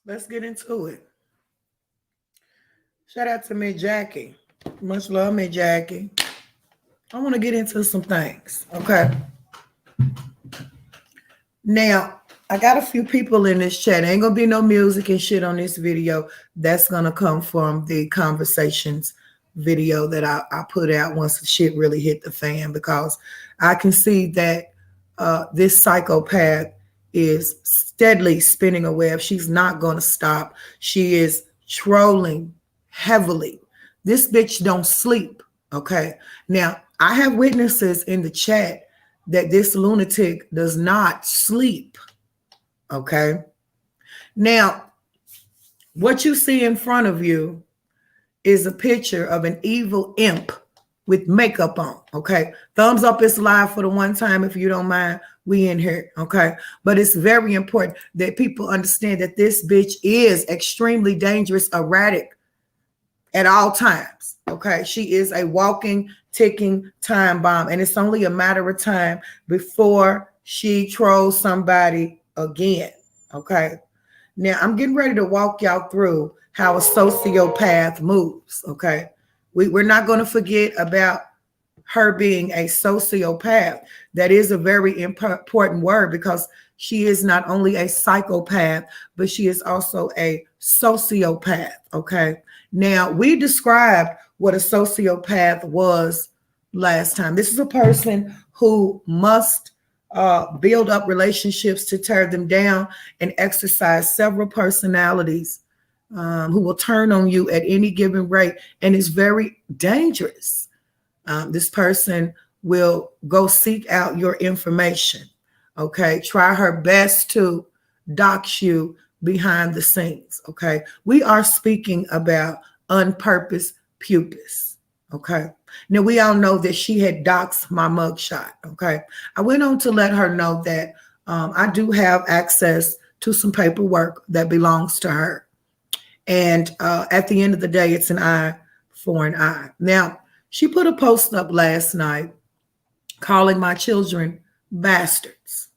Let's get into it. Shout out to me, Jackie. Much love, me, Jackie. I want to get into some things. Okay. Now, I got a few people in this chat. Ain't gonna be no music and shit on this video. That's gonna come from the conversations video that I put out once the shit really hit the fan, because I can see that this psychopath is steadily spinning a web. She's not gonna stop. She is trolling heavily. This bitch don't sleep. Okay. Now, I have witnesses in the chat that this lunatic does not sleep. Okay. Now, what you see in front of you is a picture of an evil imp with makeup on. Okay. Thumbs up is live for the one time if you don't mind. We in here. Okay. But it's very important that people understand that this bitch is extremely dangerous, erratic at all times. Okay. She is a walking, ticking time bomb. And it's only a matter of time before she trolls somebody again. Okay. Now I'm getting ready to walk y'all through how a sociopath moves. Okay. We're not going to forget about her being a sociopath. That is a very important word, because she is not only a psychopath, but she is also a sociopath. Okay. Now, we described what a sociopath was last time. This is a person who must build up relationships to tear them down and exercise several personalities, who will turn on you at any given rate, and is very dangerous. This person will go seek out your information. Okay. Try her best to dox you behind the scenes. Okay. We are speaking about unpurposed pupus. Okay. Now we all know that she had doxed my mugshot. Okay. I went on to let her know that I do have access to some paperwork that belongs to her. And at the end of the day, it's an eye for an eye. Now, she put a post up last night calling my children bastards.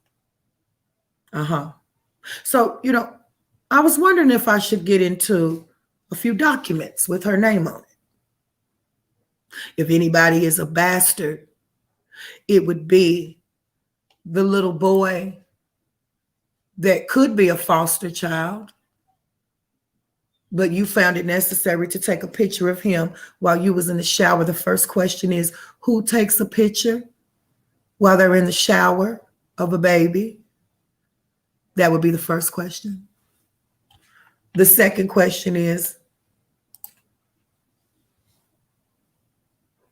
So, I was wondering if I should get into a few documents with her name on it. If anybody is a bastard, it would be the little boy that could be a foster child, but you found it necessary to take a picture of him while you was in the shower. The first question is, who takes a picture while they're in the shower of a baby? That would be the first question. The second question is,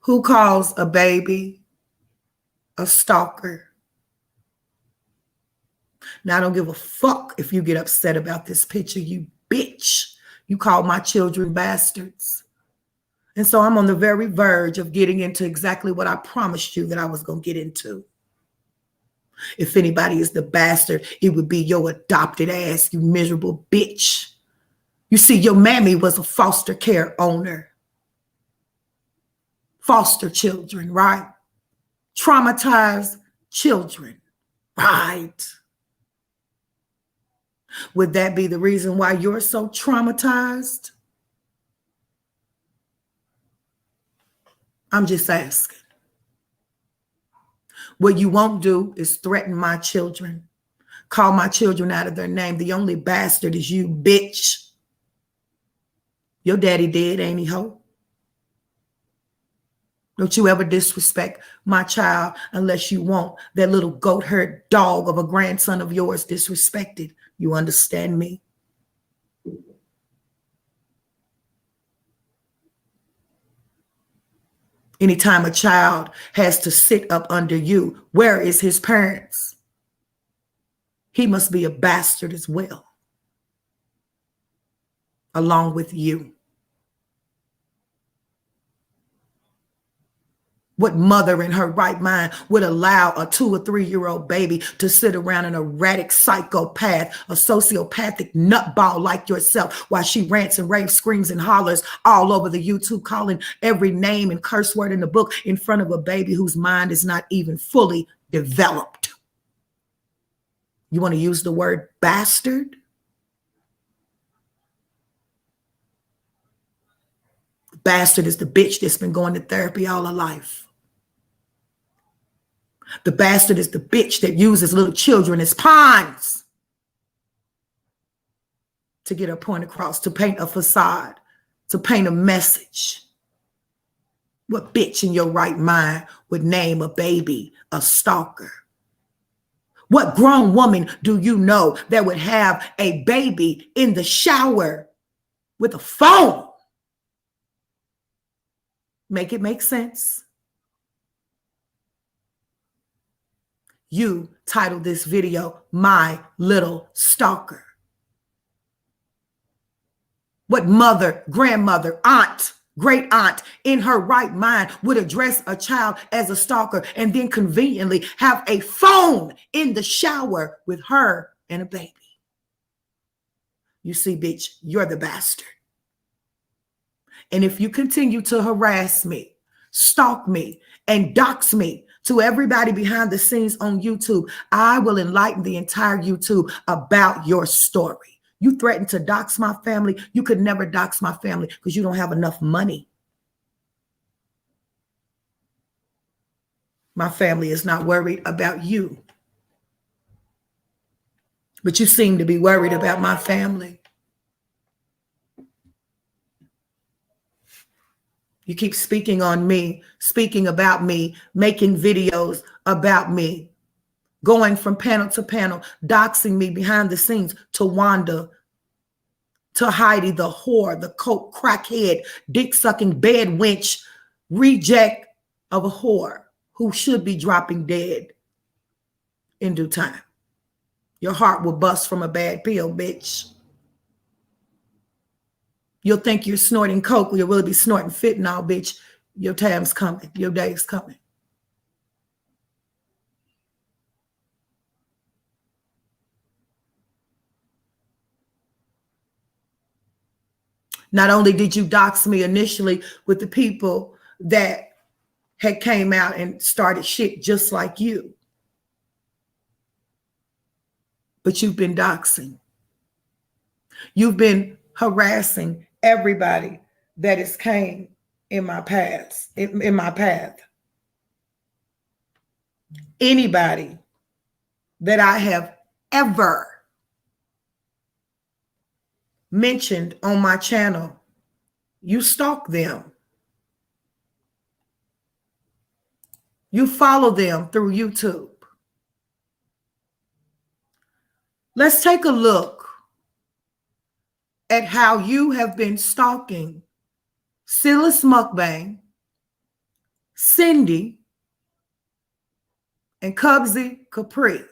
who calls a baby a stalker? Now, I don't give a fuck if you get upset about this picture, you bitch. You call my children bastards. And so I'm on the very verge of getting into exactly what I promised you that I was going to get into. If anybody is the bastard, it would be your adopted ass, you miserable bitch. You see, your mammy was a foster care owner. Foster children, right? Traumatized children, right? Would that be the reason why you're so traumatized? I'm just asking. What you won't do is threaten my children, call my children out of their name. The only bastard is you, bitch. Your daddy dead, ain't he, ho? Don't you ever disrespect my child unless you want that little goat herd dog of a grandson of yours disrespected. You understand me? Anytime a child has to sit up under you, where is his parents? He must be a bastard as well, along with you. What mother in her right mind would allow a 2 or 3-year-old baby to sit around an erratic psychopath, a sociopathic nutball like yourself, while she rants and raves, screams and hollers all over the YouTube, calling every name and curse word in the book in front of a baby whose mind is not even fully developed? You want to use the word bastard? bastard is the bitch that's been going to therapy all her life. The bastard is the bitch that uses little children as pawns to get her point across, to paint a facade, to paint a message. What bitch in your right mind would name a baby a stalker? What grown woman do you know that would have a baby in the shower with a phone? Make it make sense. You titled this video, My Little Stalker. What mother, grandmother, aunt, great aunt in her right mind would address a child as a stalker and then conveniently have a phone in the shower with her and a baby? You see, bitch, you're the bastard. And if you continue to harass me, stalk me, and dox me to everybody behind the scenes on YouTube, I will enlighten the entire YouTube about your story. You threatened to dox my family. You could never dox my family because you don't have enough money. My family is not worried about you. But you seem to be worried about my family. You keep speaking on me, speaking about me, making videos about me, going from panel to panel, doxing me behind the scenes to Wanda, to Heidi, the whore, the coke crackhead, dick-sucking bed wench, reject of a whore who should be dropping dead in due time. Your heart will bust from a bad pill, bitch. You'll think you're snorting coke, you'll really be snorting fentanyl, bitch. Your time's coming. Your day's coming. Not only did you dox me initially with the people that had came out and started shit just like you, but you've been doxing. You've been harassing everybody that has came in my path, in my path. Anybody that I have ever mentioned on my channel, you stalk them. You follow them through YouTube. Let's take a look at how you have been stalking Silas Mukbang, Cindy, and Cubsy Capri.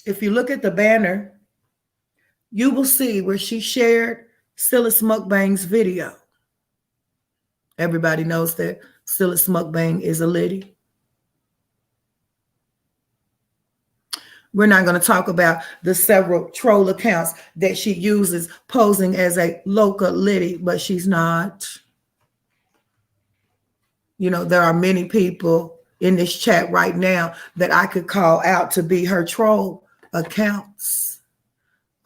If you look at the banner, you will see where she shared Silas Mukbang's video. Everybody knows that Silas Mukbang is a liddy. We're not going to talk about the several troll accounts that she uses posing as a local liddy, but she's not. You know, there are many people in this chat right now that I could call out to be her troll accounts.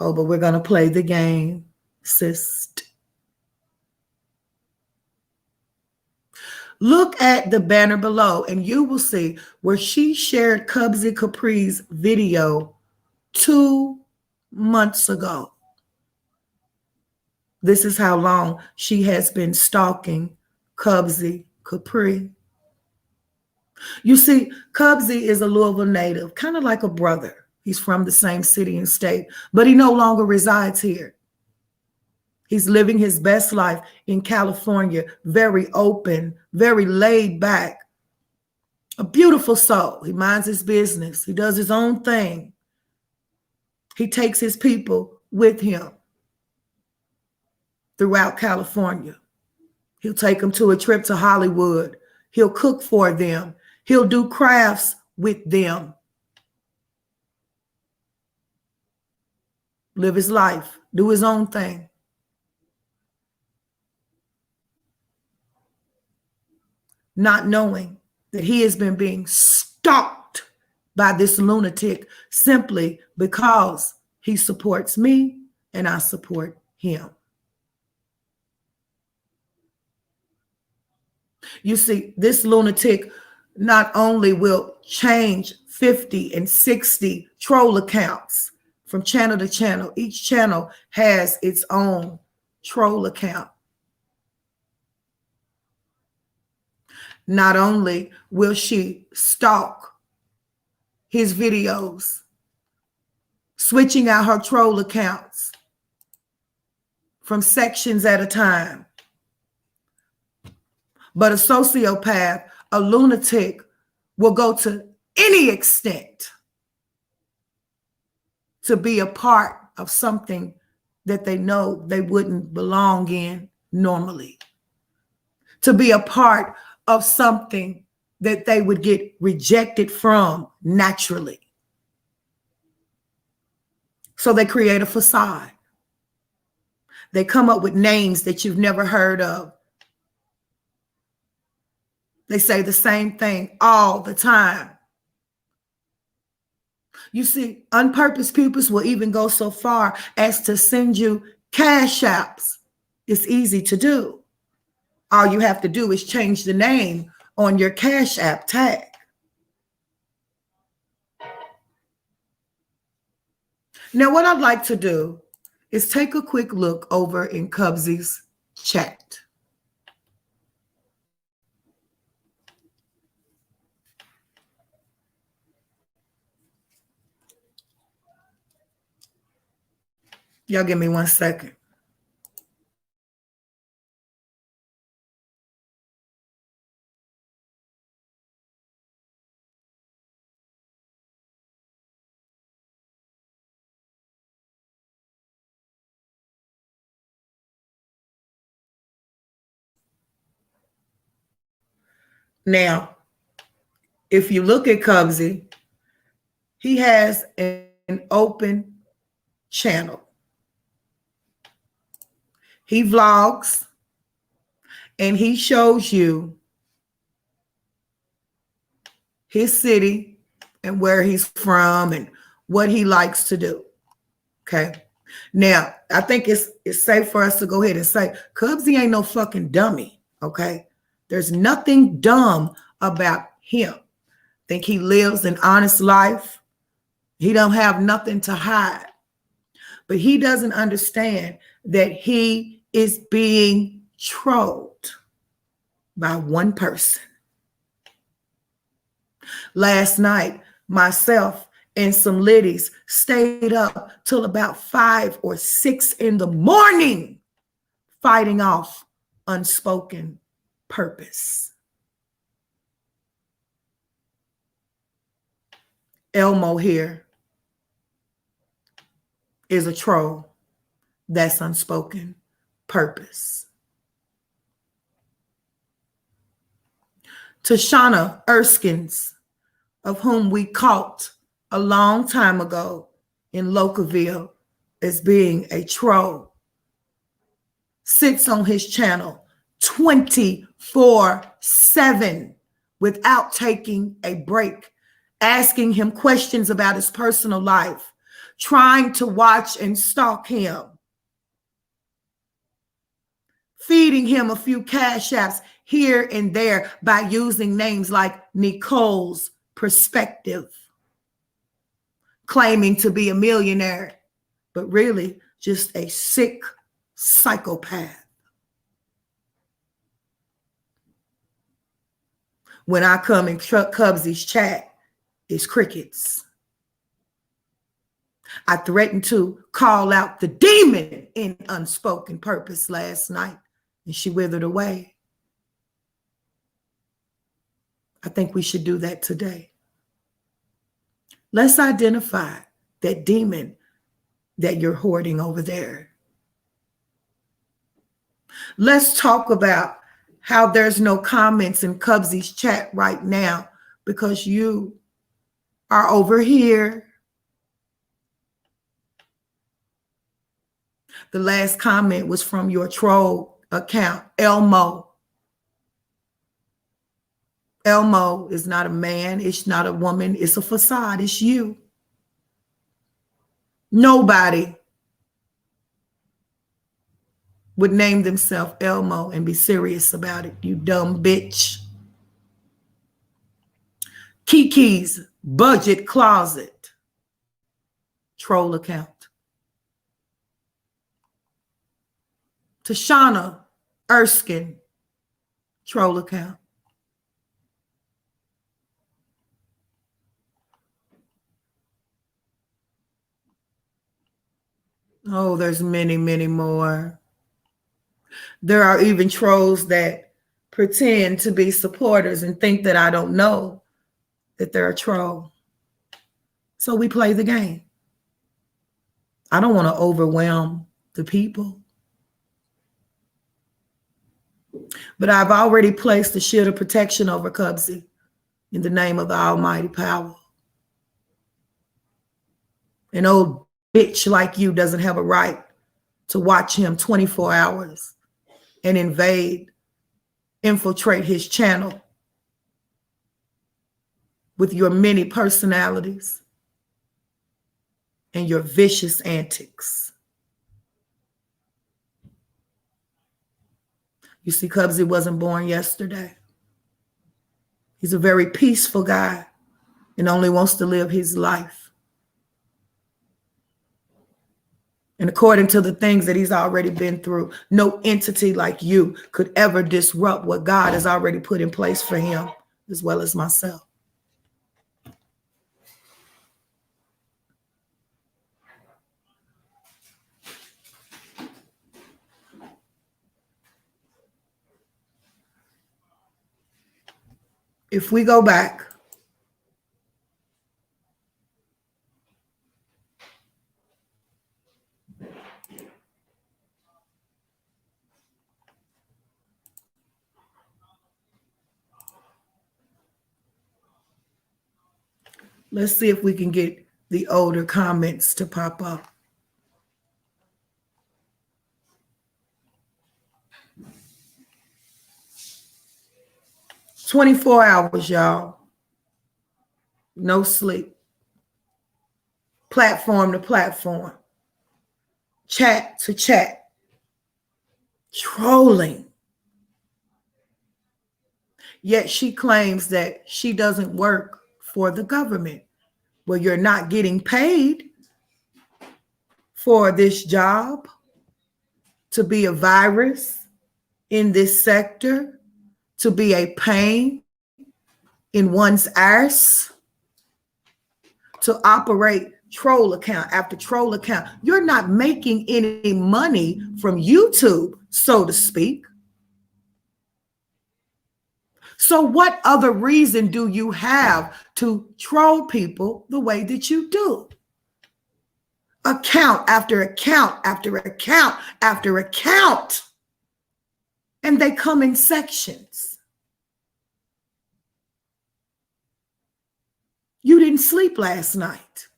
Oh, but we're going to play the game, sis. Look at the banner below and you will see where she shared Cubsy Capri's video 2 months ago. This is how long she has been stalking Cubsy Capri. You see, Cubsy is a Louisville native, kind of like a brother. He's from the same city and state, but he no longer resides here. He's living his best life in California, very open, very laid back, a beautiful soul. He minds his business. He does his own thing. He takes his people with him throughout California. He'll take them to a trip to Hollywood. He'll cook for them. He'll do crafts with them. Live his life, do his own thing. not knowing that he has been being stalked by this lunatic simply because he supports me and I support him. You see, this lunatic not only will change 50 and 60 troll accounts from channel to channel. Each channel has its own troll account. Not only will she stalk his videos, switching out her troll accounts from sections at a time, but a sociopath, a lunatic, will go to any extent to be a part of something that they know they wouldn't belong in normally, to be a part of something that they would get rejected from naturally. So they create a facade. They come up with names that you've never heard of. They say the same thing all the time. You see, unpurposed pupils will even go so far as to send you cash apps. It's easy to do. All you have to do is change the name on your cash app tag. Now, what I'd like to do is take a quick look over in Cubsy's chat. Y'all give me 1 second. Now, if you look at Cubsy, he has an open channel. He vlogs and he shows you his city and where he's from and what he likes to do. Okay. Now, I think it's safe for us to go ahead and say Cubsy ain't no fucking dummy. Okay. There's nothing dumb about him. Think he lives an honest life. He don't have nothing to hide. But he doesn't understand that he is being trolled by one person. Last night, myself and some liddies stayed up till about 5 or 6 in the morning fighting off unspoken purpose. Elmo here is a troll. That's unspoken purpose. Tashana Erskines, of whom we caught a long time ago in Locaville as being a troll, sits on his channel 24/7 without taking a break, asking him questions about his personal life, trying to watch and stalk him, feeding him a few cash apps here and there by using names like Nicole's Perspective, claiming to be a millionaire, but really just a sick psychopath. When I come in Cubsy's chat, it's crickets. I threatened to call out the demon in unspoken purpose last night, and she withered away. I think we should do that today. Let's identify that demon that you're hoarding over there. Let's talk about how there's no comments in Cubsy's chat right now because you are over here. The last comment was from your troll account, Elmo. Elmo is not a man. It's not a woman. It's a facade. It's you. Nobody would name themselves Elmo and be serious about it, you dumb bitch. Kiki's budget closet troll account. Tashana Erskine troll account. Oh, there's many, many more. There are even trolls that pretend to be supporters and think that I don't know that they're a troll. So we play the game. I don't want to overwhelm the people. But I've already placed a shield of protection over Cubsy in the name of the Almighty Power. An old bitch like you doesn't have a right to watch him 24 hours and infiltrate his channel with your many personalities and your vicious antics. You see, Cubsy wasn't born yesterday. He's a very peaceful guy and only wants to live his life. And according to the things that he's already been through, no entity like you could ever disrupt what God has already put in place for him, as well as myself. If we go back, let's see if we can get the older comments to pop up. "24 hours, y'all. No sleep. Platform to platform. Chat to chat. Trolling. Yet she claims that she doesn't work for the government. Well, you're not getting paid for this job to be a virus in this sector, to be a pain in one's arse, to operate troll account after troll account. You're not making any money from YouTube, so to speak. So what other reason do you have to troll people the way that you do? Account after account after account after account. And they come in sections. You didn't sleep last night.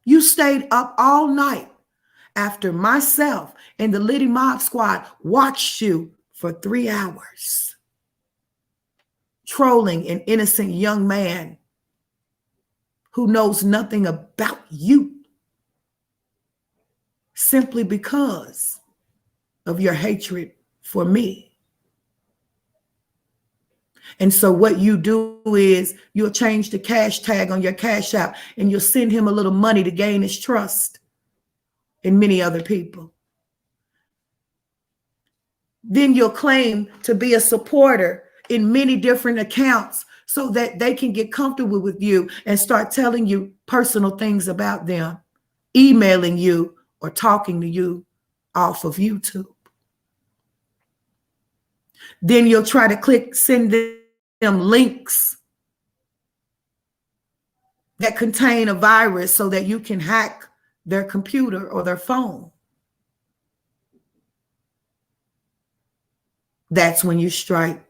You stayed up all night after myself and the Liddy Mob Squad watched you for 3 hours, trolling an innocent young man who knows nothing about you simply because of your hatred for me. And so what you do is you'll change the cash tag on your Cash App and you'll send him a little money to gain his trust and many other people. Then you'll claim to be a supporter in many different accounts so that they can get comfortable with you and start telling you personal things about them, emailing you or talking to you off of YouTube. Then you'll try to send them links that contain a virus so that you can hack their computer or their phone. That's when you strike.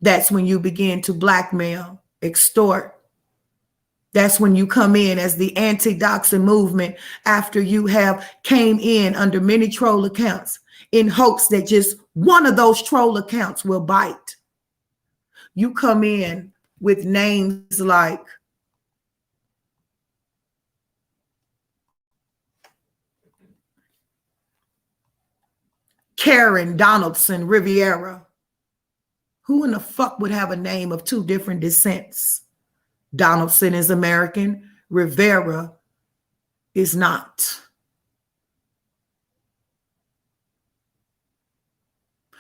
That's when you begin to blackmail, extort. That's when you come in as the anti-doxing movement after you have came in under many troll accounts in hopes that just one of those troll accounts will bite. You come in with names like Karen Donaldson Riviera. Who in the fuck would have a name of two different descents? Donaldson is American, Rivera is not.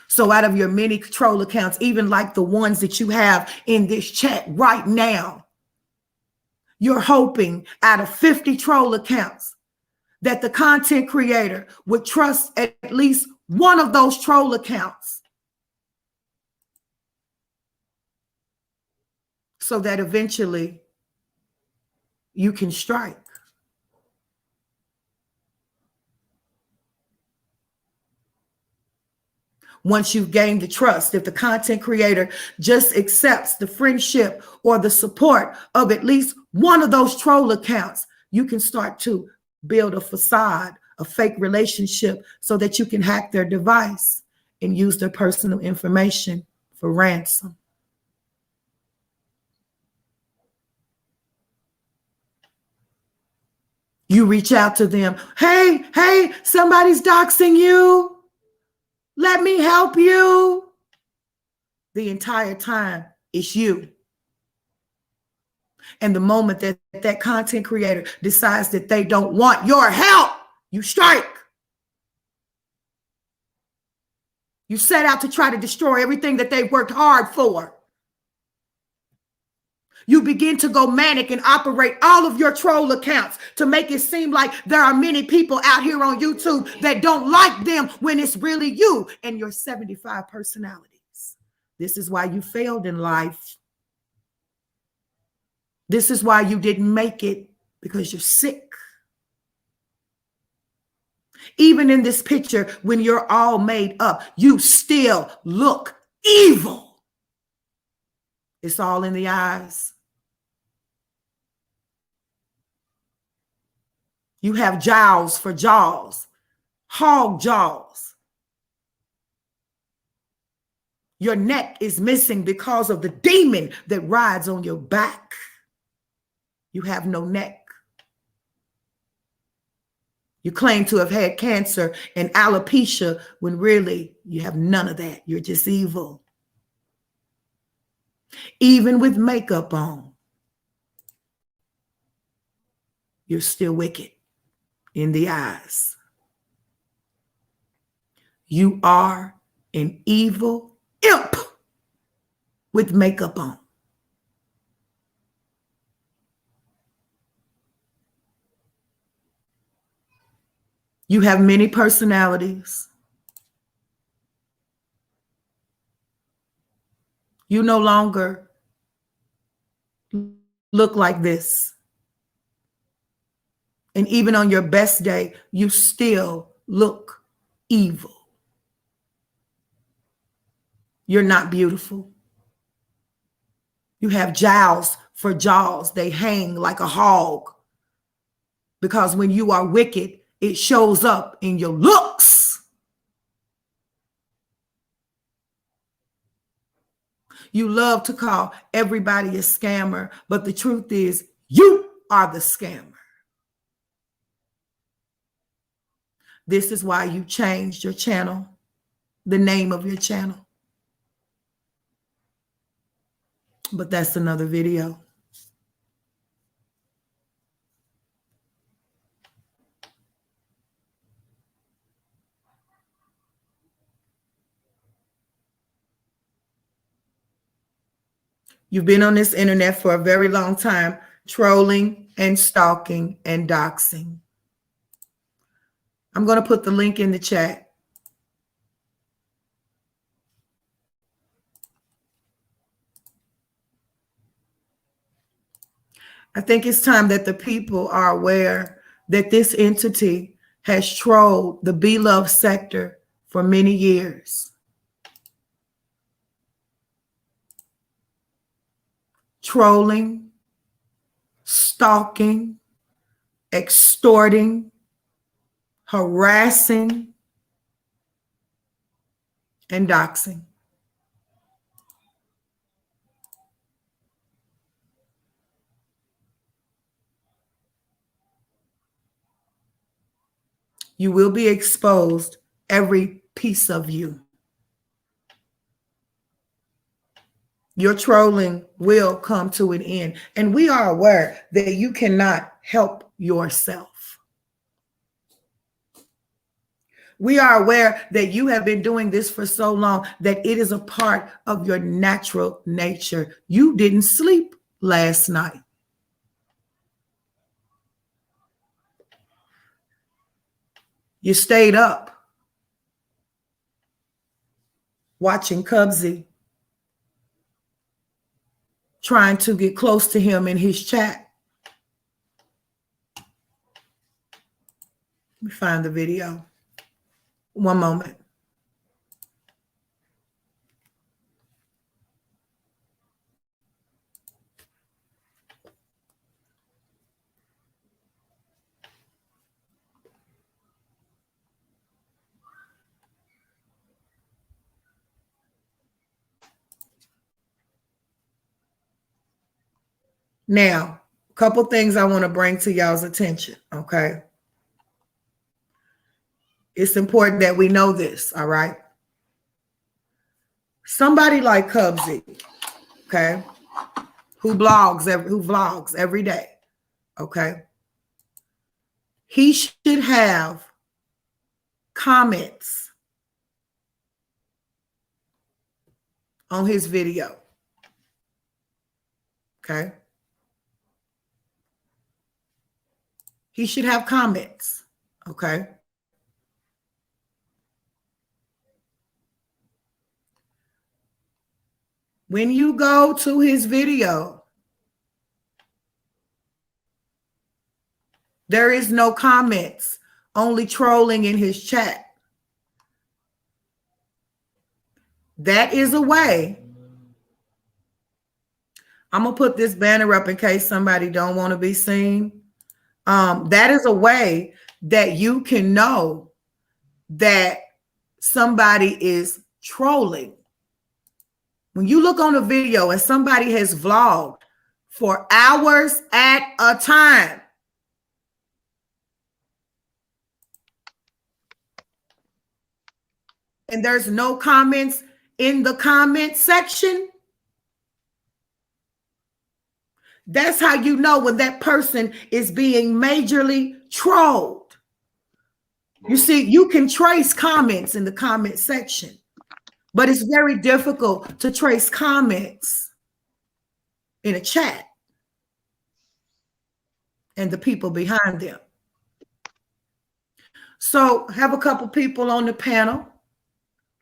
So out of your many troll accounts, even like the ones that you have in this chat right now, you're hoping out of 50 troll accounts that the content creator would trust at least one of those troll accounts so that eventually you can strike. Once you've gained the trust, if the content creator just accepts the friendship or the support of at least one of those troll accounts, you can start to build a facade, a fake relationship, so that you can hack their device and use their personal information for ransom. You reach out to them. Hey, somebody's doxing you. Let me help you. The entire time, it's you. And the moment that that content creator decides that they don't want your help, you strike. You set out to try to destroy everything that they've worked hard for. You begin to go manic and operate all of your troll accounts to make it seem like there are many people out here on YouTube that don't like them when it's really you and your 75 personalities. This is why you failed in life. This is why you didn't make it, because you're sick. Even in this picture, when you're all made up, you still look evil. It's all in the eyes. You have jowls for jaws, hog jaws. Your neck is missing because of the demon that rides on your back. You have no neck. You claim to have had cancer and alopecia when really you have none of that. You're just evil. Even with makeup on, you're still wicked in the eyes. You are an evil imp with makeup on. You have many personalities. You no longer look like this. And even on your best day, you still look evil. You're not beautiful. You have jowls for jaws. They hang like a hog. Because when you are wicked, it shows up in your looks. You love to call everybody a scammer, but the truth is you are the scammer. This is why you changed your channel, the name of your channel. But that's another video. You've been on this internet for a very long time, trolling and stalking and doxing. I'm going to put the link in the chat. I think it's time that the people are aware that this entity has trolled the beloved sector for many years. Trolling, stalking, extorting, harassing, and doxing. You will be exposed, every piece of you. Your trolling will come to an end. And we are aware that you cannot help yourself. We are aware that you have been doing this for so long that it is a part of your natural nature. You didn't sleep last night. You stayed up watching Cubsy, trying to get close to him in his chat. Let me find the video. One moment. Now, a couple things I want to bring to y'all's attention, okay? It's important that we know this, all right? Somebody like Cubsy, okay, who vlogs every day, okay? He should have comments on his video, okay? He should have comments, okay? When you go to his video, there is no comments, only trolling in his chat. That is a way. I'm going to put this banner up in case somebody don't want to be seen. That is a way that you can know that somebody is trolling. When you look on a video and somebody has vlogged for hours at a time, and there's no comments in the comment section, that's how you know when that person is being majorly trolled. You see, you can trace comments in the comment section, but it's very difficult to trace comments in a chat and the people behind them. So I have a couple people on the panel.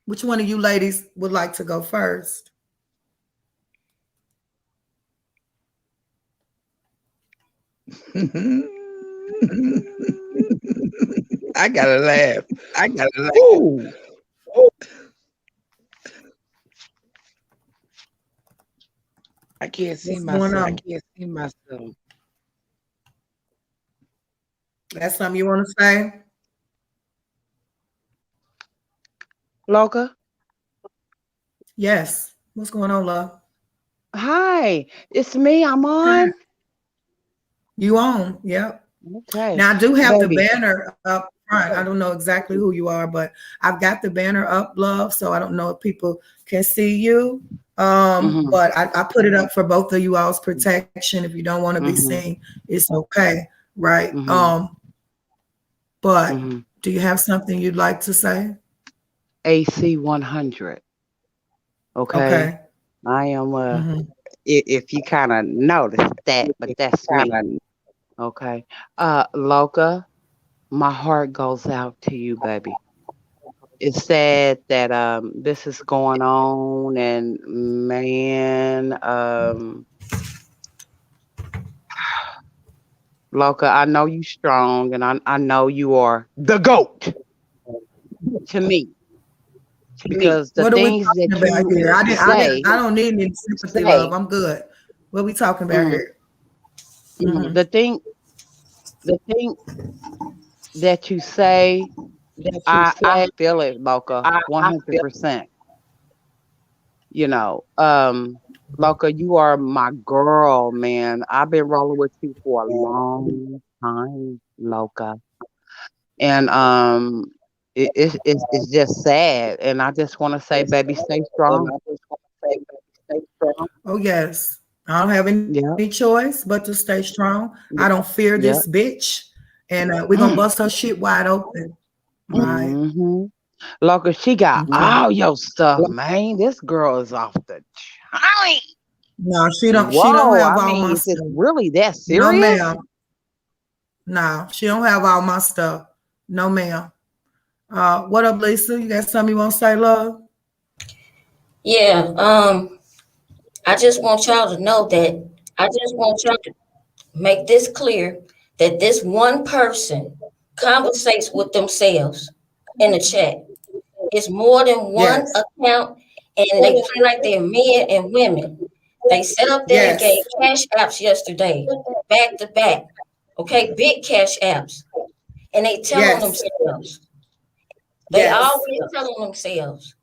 Which one of you ladies would like to go first? I gotta laugh. Ooh. I can't see myself. That's something you want to say? Loca? Yes. What's going on, love? Hi, it's me. I'm on. You on? Yep. Okay. Now I do have the banner up front. I don't know exactly who you are, but I've got the banner up, love. So I don't know if people can see you. But I put it up for both of you all's protection. If you don't want to be seen, it's okay, right? But do you have something you'd like to say? AC 100. Okay. I am if you kind of noticed that, but that's me. Okay. Loca, my heart goes out to you, baby. It's sad that this is going on, and man, Loca, I know you strong, and I know you are the GOAT to me. Because the things that you here? say, I don't need any sympathy, love. I'm good. What are we talking about here? The thing that you say, I feel it, Loca, 100%. you know, Loca, you are my girl, man. I've been rolling with you for a long time, Loca. And it's just sad. And I just want to say, baby, stay strong. Oh yes. I don't have any Yep. choice but to stay strong. I don't fear this Yep. bitch. And we're gonna bust Mm. her shit wide open. All right. Mm-hmm. Loca, she got Okay. all your stuff, man. This girl is off the chain. No, she don't Whoa. have I all mean, my is this stuff. really that No, serious? ma'am. No, she don't have all my stuff. No, ma'am. What up, Lisa? You got something you want to say, love? Yeah, I just want y'all to know that I just want y'all to make this clear that this one person conversates with themselves in the chat. It's more than one Yes. account, and they play like they're men and women. They set up there and gave Yes. cash apps yesterday, back to back. Okay, big cash apps. And they tell on Yes. themselves. They Yes. always tell on themselves.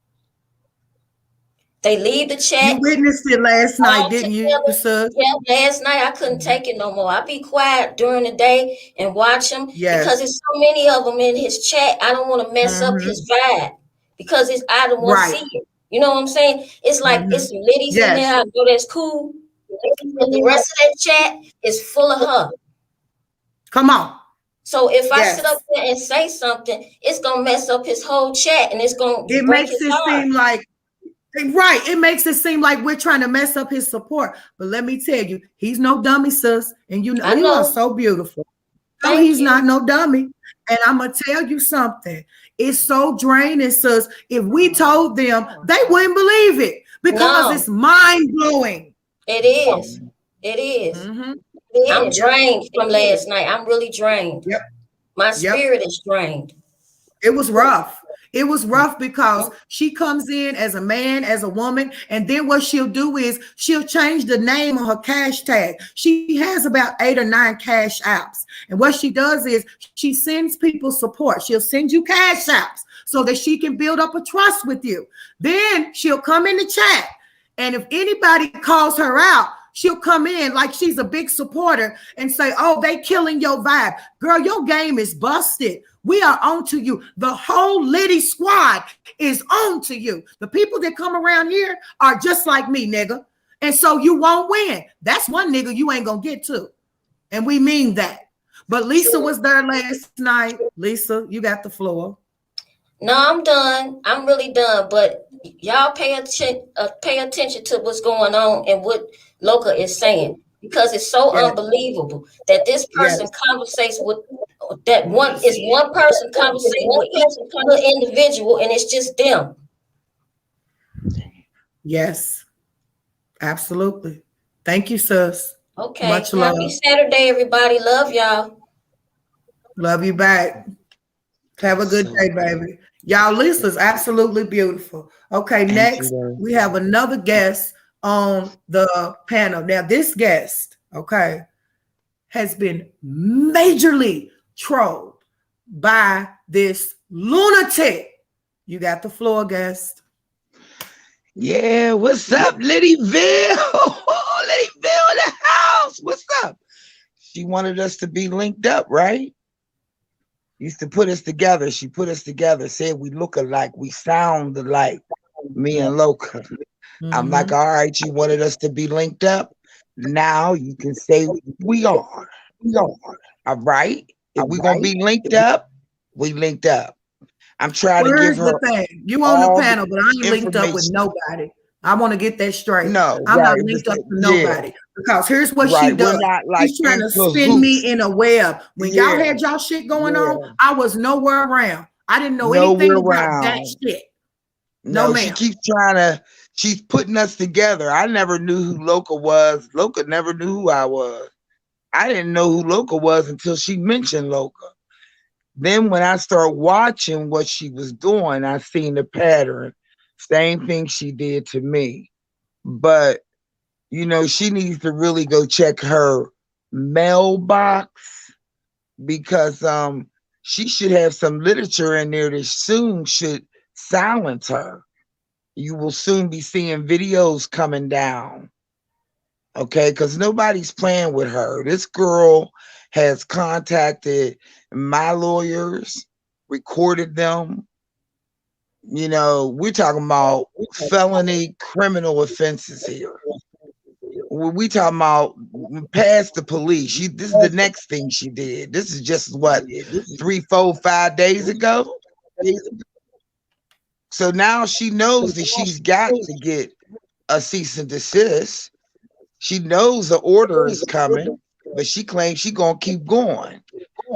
They leave the You chat witnessed it last all night, didn't you, together. sir? Yeah, last night I couldn't take it no more. I be quiet during the day and watch him because Yes. there's so many of them in his chat. I don't want to mess up Mm-hmm. his vibe because it's I don't want to Right. see it. You know what I'm saying? It's like Mm-hmm. it's some ladies in there. Yes. I know that's cool, but the rest of that chat is full of her. Come on. So if I sit up Yes. there and say something, it's gonna mess up his whole chat and it's gonna It break makes his it heart. seem like right. It makes it seem like we're trying to mess up his support. But let me tell you, he's no dummy, sis. And you know I you are know. so beautiful. No, Thank he's not you. no dummy. And I'm gonna tell you something. It's so draining, sis. If we told them, they wouldn't believe it because No, it's mind blowing. it is. It is. Mm-hmm. I'm Yep. drained from last night. I'm really drained. Yep. My Yep. spirit is drained. It was rough. It was rough because she comes in as a man, as a woman, and then what she'll do is she'll change the name on her cash tag. She has about 8 or 9 cash apps. And what she does is she sends people support. She'll send you cash apps so that she can build up a trust with you. Then she'll come in the chat. And if anybody calls her out, she'll come in like she's a big supporter and say, oh, they killing your vibe. Girl, your game is busted. We are on to you. The whole Liddy squad is on to you. The people that come around here are just like me, nigga. And so you won't win. That's one nigga you ain't gonna get to. And we mean that. But Lisa True. was there last night. Lisa, you got the floor. No, I'm done. I'm really done. But y'all pay attention to what's going on and what Loca is saying because it's so Yes, unbelievable that this person yes, conversates with that one person conversating with each other individual and it's just them. yes, absolutely. Thank you, sis. Okay. Much Happy love. Saturday, everybody. Love y'all. Love you back. Have a good So day, baby. Y'all, Lisa's absolutely beautiful. Okay, thank you, next love. we have another guest on the panel. Now, this guest, okay, has been majorly trolled by this lunatic. You got the floor, guest. Yeah, what's up, Liddyville? Liddyville in the house. What's up? She wanted us to be linked up, right? Used to put us together. She put us together, said we look alike, we sound alike, me and Loca. I'm like, all right, you wanted us to be linked up. Now you can say we are. We are. All right. If we're gonna be linked up, we linked up. I'm trying Well, to give here's the her thing. You on the all the panel, but I ain't linked up with information. nobody. I want to get that straight. No, I'm not right. linked up to Yeah, nobody because here's what she right. We're does. not like She's trying in to spin cahoots. me in a web. When y'all Yeah, had y'all shit going yeah. on, I was nowhere around. I didn't know anything Nowhere about that around. shit. No, No, she ma'am. keeps trying to, she's putting us together. I never knew who Loca was. Loca never knew who I was. I didn't know who Loca was until she mentioned Loca. Then when I started watching what she was doing, I seen the pattern. Same thing she did to me. But, she needs to really go check her mailbox because she should have some literature in there that soon should silence her. You will soon be seeing videos coming down. Okay, because nobody's playing with her. This girl has contacted my lawyers, recorded them. You know, we're talking about felony criminal offenses here. We talking about past the police. This is the next thing she did. This is just what 3, 4, 5 days ago. So now she knows that she's got to get a cease and desist. She knows the order is coming, but she claims she gonna keep going.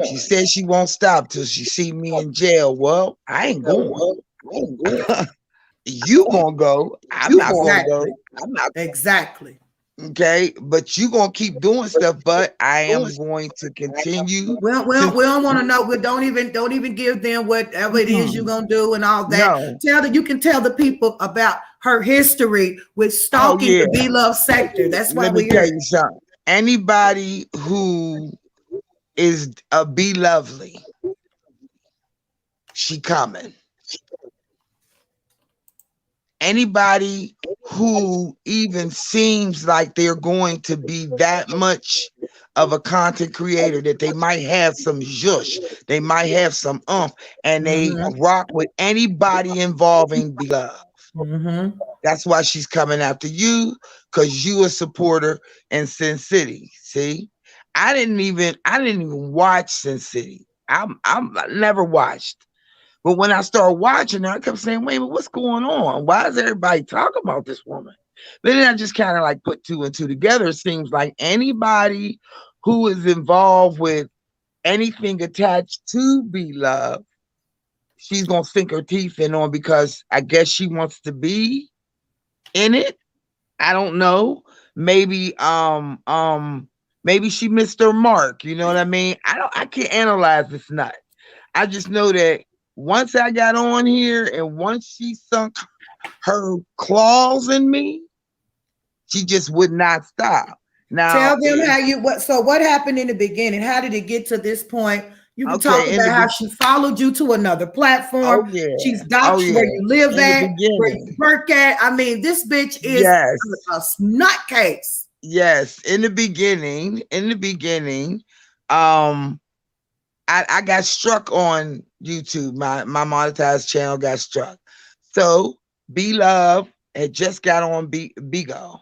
She says she won't stop till she see me in jail. Well, I ain't going. You gonna go? I'm not gonna go. Exactly. Okay, but you gonna keep doing stuff. But I am going to continue. Well, we don't want to know. We don't even give them whatever it is you're gonna do and all that. No. You can tell the people about her history with stalking the Be Love sector. That's why Let me tell you something. Anybody who is a Be Lovely, she coming. Anybody who even seems like they're going to be that much of a content creator that they might have some zhush, they might have some and they rock with anybody involving Be Love. That's why she's coming after you, because you a supporter in Sin City. See, I didn't even watch Sin City. I never watched. But when I started watching her, I kept saying, wait a minute, what's going on? Why is everybody talking about this woman? But then I just kind of like put 2 and 2 together. It seems like anybody who is involved with anything attached to Be Love, she's gonna sink her teeth in on, because I guess she wants to be in it. I don't know. Maybe maybe she missed her mark. You know what I mean? I can't analyze this nut. I just know that once I got on here and once she sunk her claws in me, she just would not stop. Now tell them what happened in the beginning. How did it get to this point? You can talk about how she followed you to another platform. She's doxed where you live at, where you work at. I mean, this bitch is a nutcase. Yes, in the beginning, I got struck on YouTube. My monetized channel got struck. So Be Love had just got on Bigo.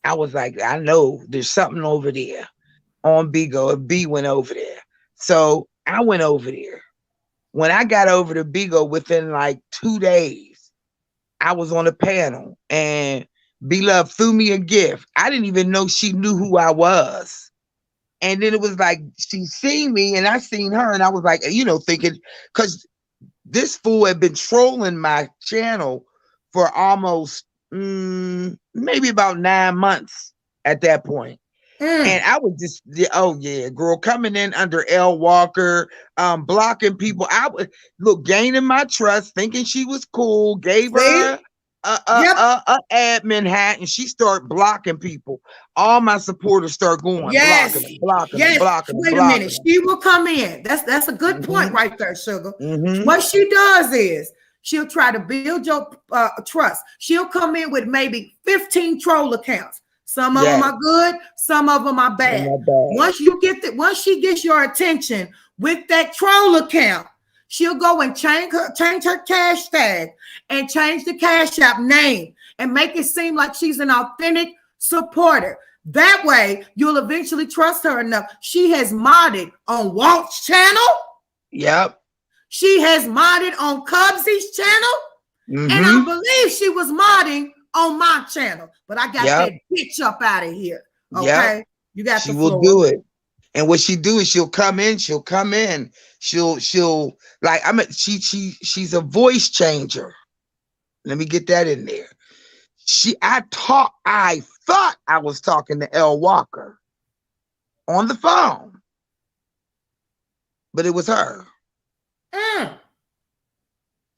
I was like, I know there's something over there on Bigo. B went over there. So I went over there. When I got over to Bigo, within like 2 days, I was on a panel and Be Love threw me a gift. I didn't even know she knew who I was. And then it was like she seen me and I seen her, and I was like, thinking, because this fool had been trolling my channel for almost maybe about 9 months at that point. And I was just, girl, coming in under L Walker, blocking people. I would gaining my trust, thinking she was cool, gave her a admin hat, and she started blocking people. All my supporters start going blocking. Wait a minute, she will come in. That's a good point right there, sugar. What she does is she'll try to build your trust. She'll come in with maybe 15 troll accounts. Some of them are good, some of them are bad. Once she gets your attention with that troll account, she'll go and change her cash tag and change the Cash App name and make it seem like she's an authentic supporter. That way, you'll eventually trust her enough. She has modded on Walt's channel. Yep. She has modded on Cubsy's channel. And I believe she was modding on my channel. But I got that bitch up out of here. Okay? You got she the will floor. do it. And what she do is she'll come in. She'll like, she's a voice changer. Let me get that in there. I thought I was talking to L Walker on the phone, but it was her.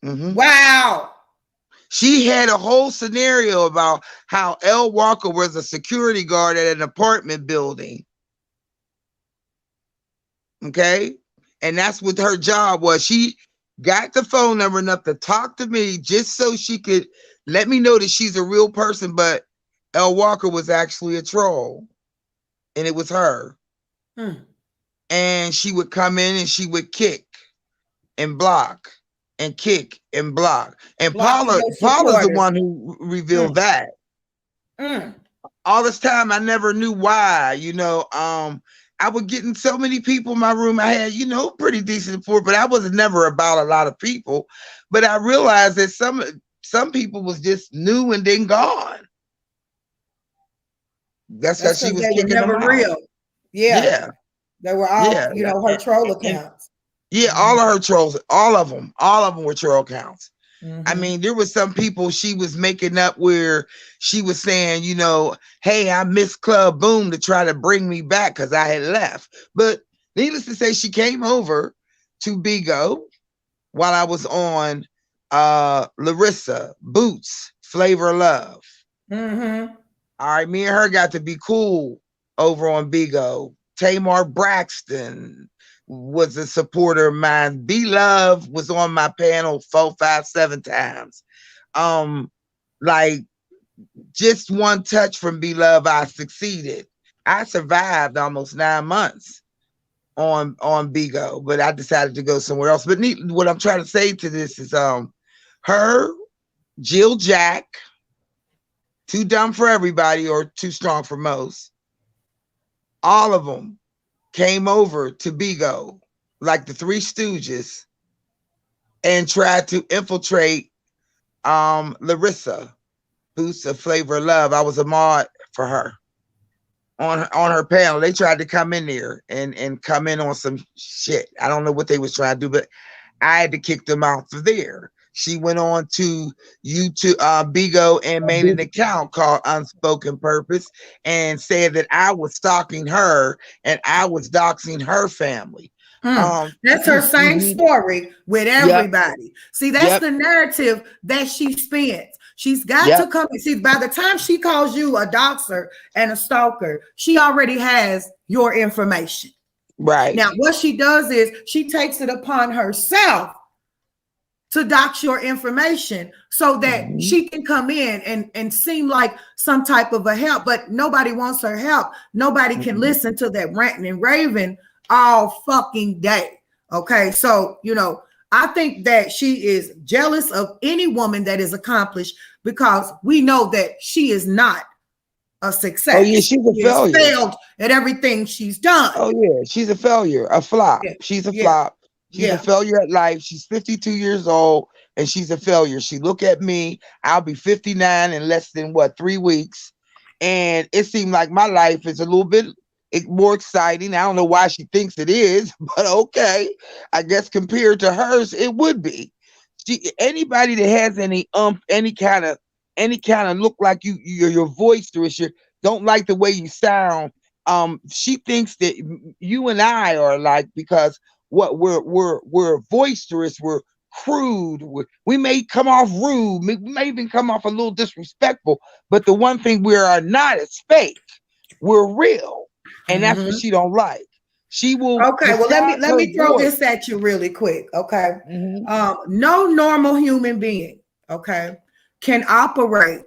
Wow. She had a whole scenario about how L Walker was a security guard at an apartment building. Okay. And that's what her job was. She got the phone number enough to talk to me just so she could let me know that she's a real person, but L. Walker was actually a troll, and it was her. And she would come in and she would kick and block and kick and block. And Paula's the one who revealed that. All this time, I never knew why. You know, I would get in so many people in my room. I had, you know, pretty decent support, but I was never about a lot of people. But I realized that some people was just new and then gone. That's how she was kicking them out. Real. Yeah. They were all, you know, her troll accounts. Yeah, all of her trolls, all of them were troll accounts. I mean, there was some people she was making up where she was saying, you know, hey, I miss Club Boom to try to bring me back because I had left. But needless to say, she came over to Bigo while I was on Larissa, Boots, Flavor Love. All right, me and her got to be cool over on Bigo. Tamar Braxton was a supporter of mine. B Love was on my panel 4, 5, 7 times. Like just one touch from B Love, I succeeded. I survived almost 9 months on Bigo, but I decided to go somewhere else. But what I'm trying to say to this is her, Jill Jack, Too Dumb for Everybody or Too Strong for Most, all of them came over to Bigo, like the Three Stooges, and tried to infiltrate Larissa, Boots of Flavor of Love. I was a mod for her on her panel. They tried to come in there and come in on some shit. I don't know what they was trying to do, but I had to kick them out of there. She went on to YouTube, Bigo, and made an account called Unspoken Purpose and said that I was stalking her and I was doxing her family. That's her same story with everybody. See, that's the narrative that she spins. She's got to come. See, by the time she calls you a doxer and a stalker, she already has your information. Right. Now, what she does is she takes it upon herself to dox your information so that she can come in and seem like some type of a help, but nobody wants her help. Nobody can listen to that ranting and raving all fucking day. Okay. So, you know, I think that she is jealous of any woman that is accomplished because we know that she is not a success. Oh, yeah, she's a failure. Failed at everything she's done. Oh, yeah, she's a failure, a flop. Yeah. She's a flop. She's a failure at life. She's 52 years old and she's a failure. She look at me. I'll be 59 in less than 3 weeks. And it seemed like my life is a little bit more exciting. I don't know why she thinks it is, but okay. I guess compared to hers, it would be. Anybody that has any kind of look like your voice through it, don't like the way you sound. She thinks that you and I are like, because what we're boisterous, we're crude, we may come off rude, we may even come off a little disrespectful, but the one thing we are not is fake. We're real, and that's what she don't like. She will. Okay, well let me throw this at you really quick. Okay, no normal human being, okay, can operate.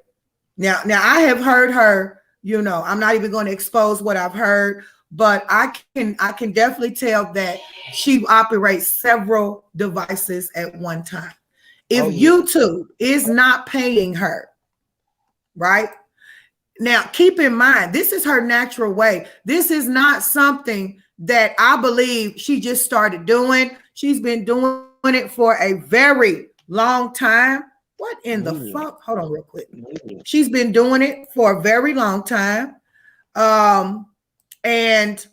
Now I have heard her. You know, I'm not even going to expose what I've heard. But I can definitely tell that she operates several devices at one time. If YouTube is not paying her, right? Now, keep in mind, this is her natural way. This is not something that I believe she just started doing. She's been doing it for a very long time. What in the fuck? Hold on real quick. She's been doing it for a very long time. And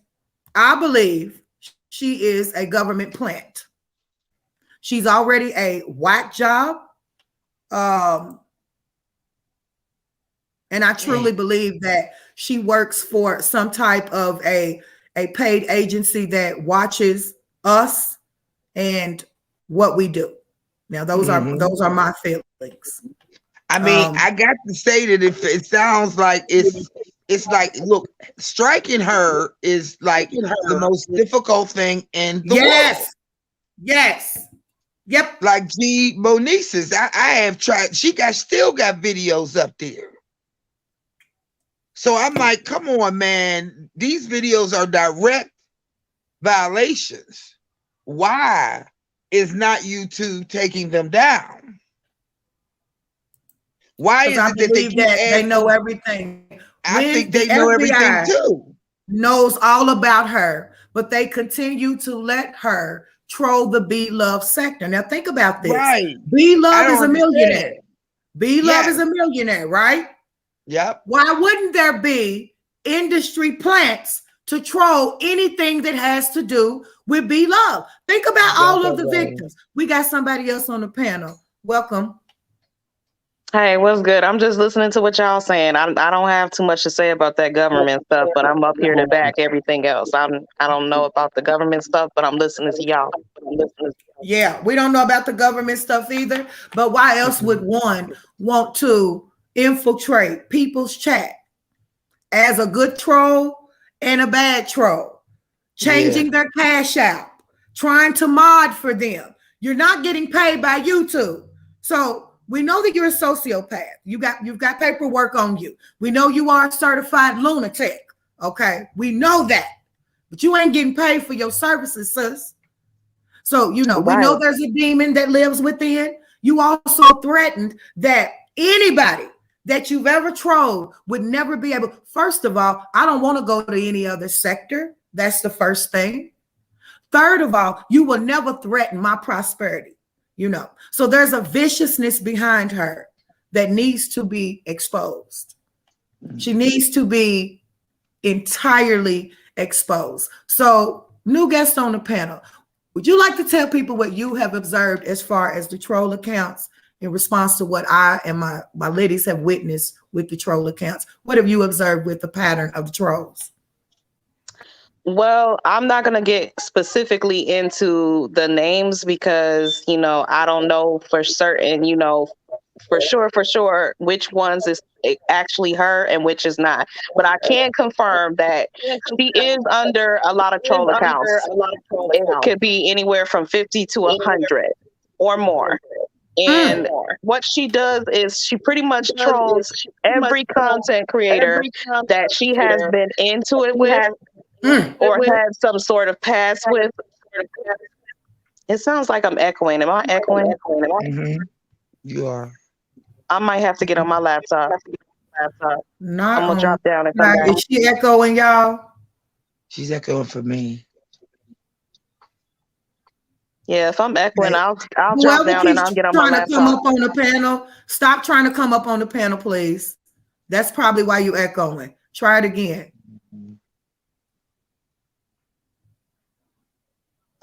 I believe she is a government plant. She's already a whack job. And I truly believe that she works for some type of a paid agency that watches us and what we do. Now, those are my feelings. I mean, I got to say that if it sounds like it's like, look, striking her is like the most difficult thing in the world. Yes. Yep. Like G Monice's. I have tried. She still got videos up there. So I'm like, come on, man. These videos are direct violations. Why is not YouTube taking them down? Why Because is I it that they believe keep that they know asking? everything. I When think the they know everything FBI too. knows all about her, but they continue to let her troll the B Love sector. Now think about this. Right. B I Love don't is a millionaire. understand. B Love is Yes. a millionaire, right? Yep. Why wouldn't there be industry plants to troll anything that has to do with B Love? Think about all of the victims. We got somebody else on the panel. Welcome. Hey, what's good? I'm just listening to what y'all saying. I don't have too much to say about that government stuff, but I'm up here to back everything else. I don't know about the government stuff, but I'm listening to y'all. Yeah, we don't know about the government stuff either, but why else would one want to infiltrate people's chat as a good troll and a bad troll, changing their cash out, trying to mod for them? You're not getting paid by YouTube. So we know that you're a sociopath. You've got paperwork on you. We know you are a certified lunatic. Okay, we know that, but you ain't getting paid for your services, sis. So, we know there's a demon that lives within. You also threatened that anybody that you've ever trolled would never be able. First of all, I don't want to go to any other sector. That's the first thing. Third of all, you will never threaten my prosperity. So there's a viciousness behind her that needs to be exposed. She needs to be entirely exposed. So, new guest on the panel, would you like to tell people what you have observed as far as the troll accounts in response to what I and my ladies have witnessed with the troll accounts? What have you observed with the pattern of the trolls? Well, I'm not going to get specifically into the names because, I don't know for certain, for sure, which ones is actually her and which is not. But I can confirm that she is under a lot of troll accounts. It could be anywhere from 50 to 100 or more. And what she does is she pretty much trolls every content creator that she has been into it with or had some sort of past with. It sounds like I'm echoing. Am I echoing? Mm-hmm. You are. I might have to get on my laptop. Not I'm gonna drop down and come back. back. Is she echoing, y'all? She's echoing for me. Yeah, if I'm echoing, I'll drop Whoever down and I'll get on my trying to come laptop. up on the panel, stop trying to come up on the panel, please. That's probably why you echoing. Try it again.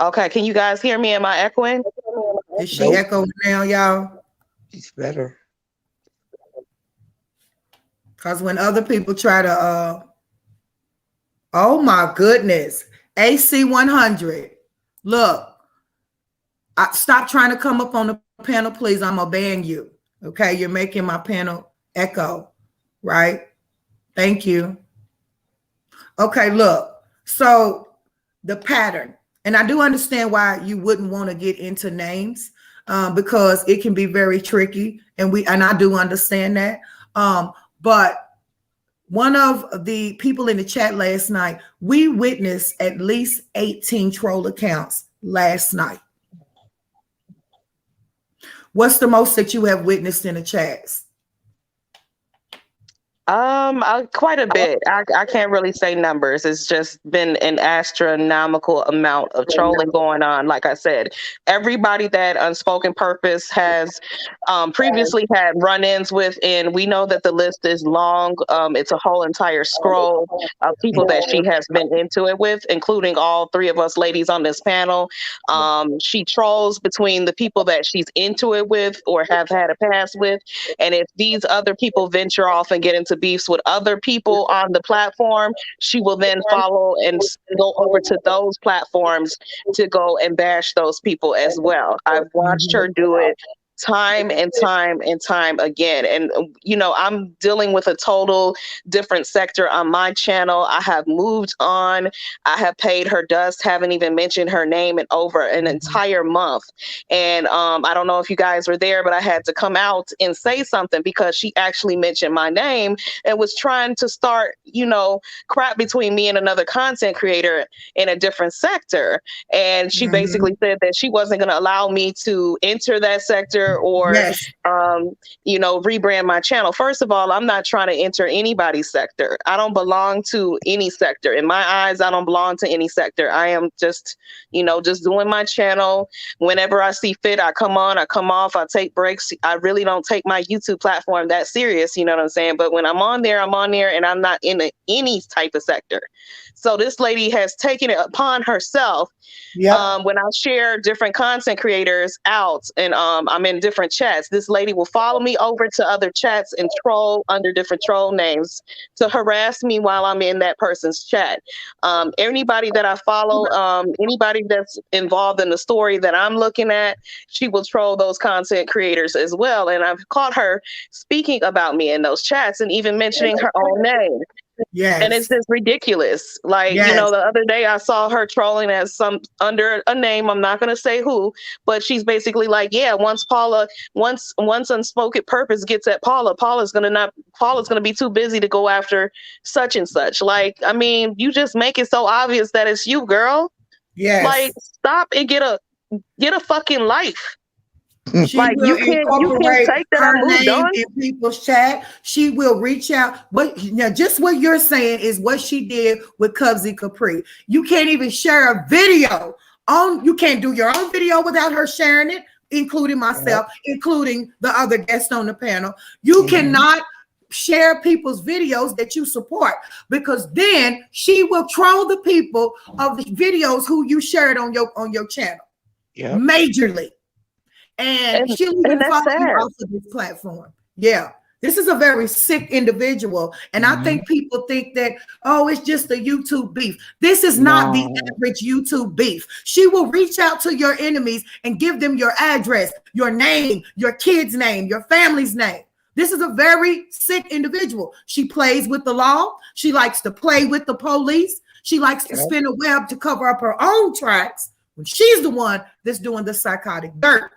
Okay, can you guys hear me? Am I echoing? Is she echoing now, y'all? She's better. Because when other people try to, oh my goodness, AC 100. Look, stop trying to come up on the panel, please. I'm gonna ban you. Okay, you're making my panel echo, right? Thank you. Okay, look. So the pattern, and I do understand why you wouldn't want to get into names because it can be very tricky, and I do understand that. But one of the people in the chat last night, we witnessed at least 18 troll accounts last night. What's the most that you have witnessed in the chats? Quite a bit. I can't really say numbers. It's just been an astronomical amount of trolling going on. Like I said, everybody that Unspoken Purpose has previously had run-ins with, and we know that the list is long. It's a whole entire scroll of people that she has been into it with, including all three of us ladies on this panel. She trolls between the people that she's into it with or have had a past with. And if these other people venture off and get into beefs with other people on the platform, she will then follow and go over to those platforms to go and bash those people as well. I've watched her do it time and time and time again. And, you know, I'm dealing with a total different sector on my channel. I have moved on. I have paid her dust, haven't even mentioned her name in over an entire month. And I don't know if you guys were there, but I had to come out and say something because she actually mentioned my name and was trying to start, you know, crap between me and another content creator in a different sector. And she basically said that she wasn't going to allow me to enter that sector or, you know, rebrand my channel. First of all, I'm not trying to enter anybody's sector. I don't belong to any sector. In my eyes, I don't belong to any sector. I am just, you know, just doing my channel. Whenever I see fit, I come on, I come off, I take breaks. I really don't take my YouTube platform that serious, you know what I'm saying? But when I'm on there, and I'm not in any type of sector. So this lady has taken it upon herself. When I share different content creators out and I'm in different chats, this lady will follow me over to other chats and troll under different troll names to harass me while I'm in that person's chat. Anybody that I follow, anybody that's involved in the story that I'm looking at, she will troll those content creators as well. And I've caught her speaking about me in those chats and even mentioning her own name. Yes. And it's just ridiculous. Like, you know, the other day I saw her trolling as some under a name. I'm not going to say who, but she's basically like, yeah, once Unspoken Purpose gets at Paula's going to be too busy to go after such and such. Like, I mean, you just make it so obvious that it's you, girl. Yes. Like, stop and get a fucking life. She like will you can't take that her I moved name on. in people's chat. She will reach out. But now, just what you're saying is what she did with Cubsy Capri. You can't even share a video on. You can't do your own video without her sharing it, including myself, including the other guests on the panel. You cannot share people's videos that you support because then she will troll the people of the videos who you shared on your channel. Majorly. And she'll even follow you off of this platform. Yeah. This is a very sick individual. And I think people think that, oh, it's just a YouTube beef. This is not the average YouTube beef. She will reach out to your enemies and give them your address, your name, your kid's name, your family's name. This is a very sick individual. She plays with the law. She likes to play with the police. She likes to spin a web to cover up her own tracks when she's the one that's doing the psychotic dirt.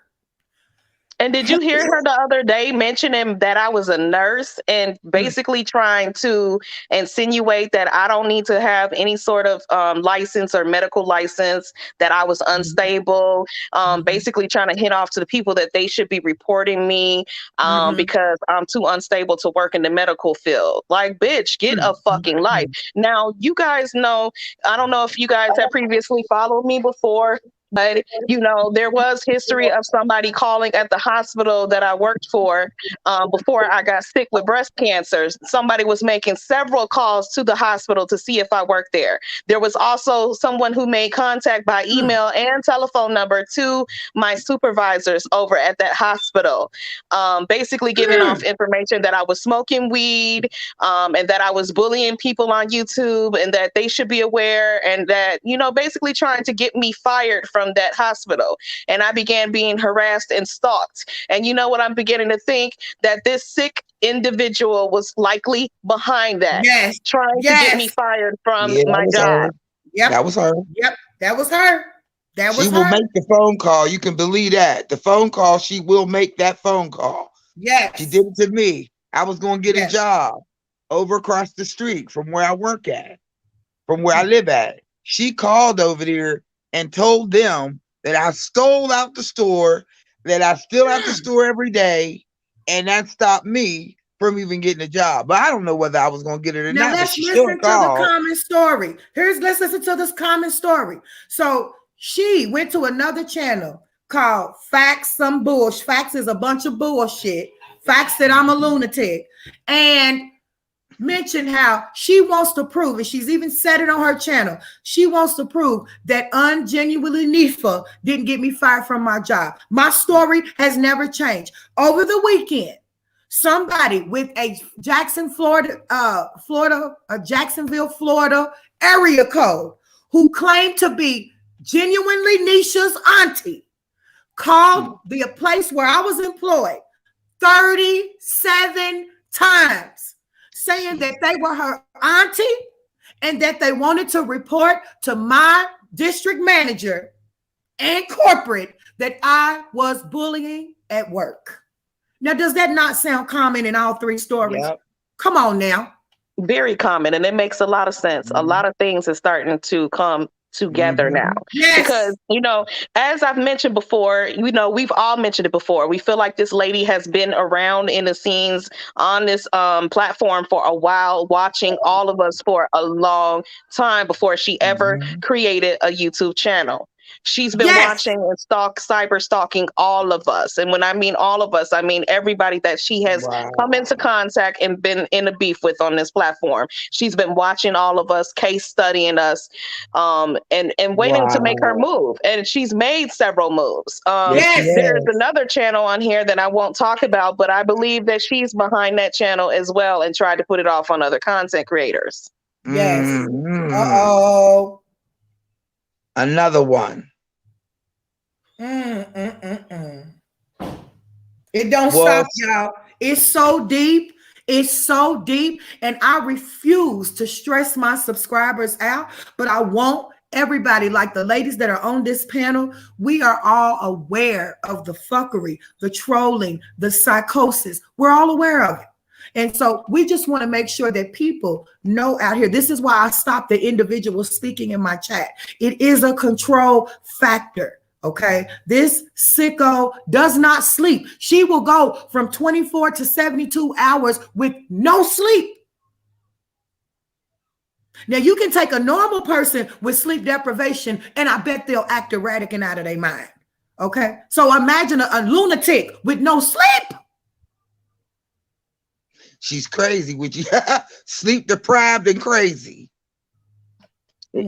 And did you hear her the other day mentioning that I was a nurse and basically trying to insinuate that I don't need to have any sort of license or medical license, that I was unstable, basically trying to hint off to the people that they should be reporting me because I'm too unstable to work in the medical field. Like, bitch, get a fucking life. Now, you guys know, I don't know if you guys have previously followed me before, but, you know, there was history of somebody calling at the hospital that I worked for before I got sick with breast cancer. Somebody was making several calls to the hospital to see if I worked there. There was also someone who made contact by email and telephone number to my supervisors over at that hospital, basically giving off information that I was smoking weed and that I was bullying people on YouTube and that they should be aware, and that, you know, basically trying to get me fired from that hospital. And I began being harassed and stalked. And you know what, I'm beginning to think that this sick individual was likely behind that, trying to get me fired from my job. That was her. That was her. She will make the phone call. You can believe that. The phone call, she will make that phone call. She did it to me. I was going to get a job over across the street from where I work at, from where I live at. She called over there and told them that I stole out the store, that I steal out the store every day, and that stopped me from even getting a job. But I don't know whether I was going to get it or now not. Let's listen to the common story. Let's listen to this common story. So she went to another channel called Facts Some Bullshit. Facts is a bunch of bullshit. Facts that I'm a lunatic. And mentioned how she wants to prove, and she's even said it on her channel, she wants to prove that ungenuinely Nifa didn't get me fired from my job. My story has never changed. Over the weekend, somebody with a Jacksonville, Florida area code who claimed to be genuinely Nisha's auntie called the place where I was employed 37 times, saying that they were her auntie and that they wanted to report to my district manager and corporate that I was bullying at work. Now, does that not sound common in all three stories? Yep. Come on now. Very common, and it makes a lot of sense. A lot of things are starting to come together now. Yes. Because, you know, as I've mentioned before, you know, we've all mentioned it before. We feel like this lady has been around in the scenes on this platform for a while, watching all of us for a long time before she ever created a YouTube channel. She's been watching and cyber stalking all of us. And when I mean all of us, I mean everybody that she has come into contact and been in a beef with on this platform. She's been watching all of us, case studying us, and waiting to make her move. And she's made several moves. There's another channel on here that I won't talk about, but I believe that she's behind that channel as well and tried to put it off on other content creators. Yes. Uh-oh. Another one. It don't stop, y'all. It's so deep. It's so deep. And I refuse to stress my subscribers out, but I want everybody, like the ladies that are on this panel, we are all aware of the fuckery, the trolling, the psychosis. We're all aware of it. And so we just want to make sure that people know out here. This is why I stopped the individual speaking in my chat. It is a control factor. Okay. This sicko does not sleep. She will go from 24 to 72 hours with no sleep. Now you can take a normal person with sleep deprivation and I bet they'll act erratic and out of their mind. Okay. So imagine a lunatic with no sleep. She's crazy with you. Sleep deprived and crazy.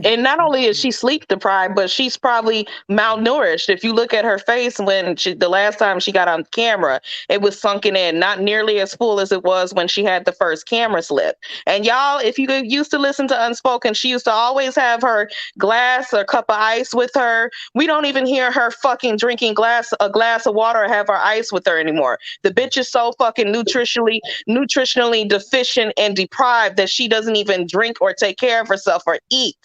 And not only is she sleep deprived, but she's probably malnourished. If you look at her face when the last time she got on camera, it was sunken in, not nearly as full as it was when she had the first camera slip. And y'all, if you used to listen to Unspoken, she used to always have her glass or cup of ice with her. We don't even hear her fucking drinking a glass of water or have her ice with her anymore. The bitch is so fucking nutritionally deficient and deprived that she doesn't even drink or take care of herself or eat.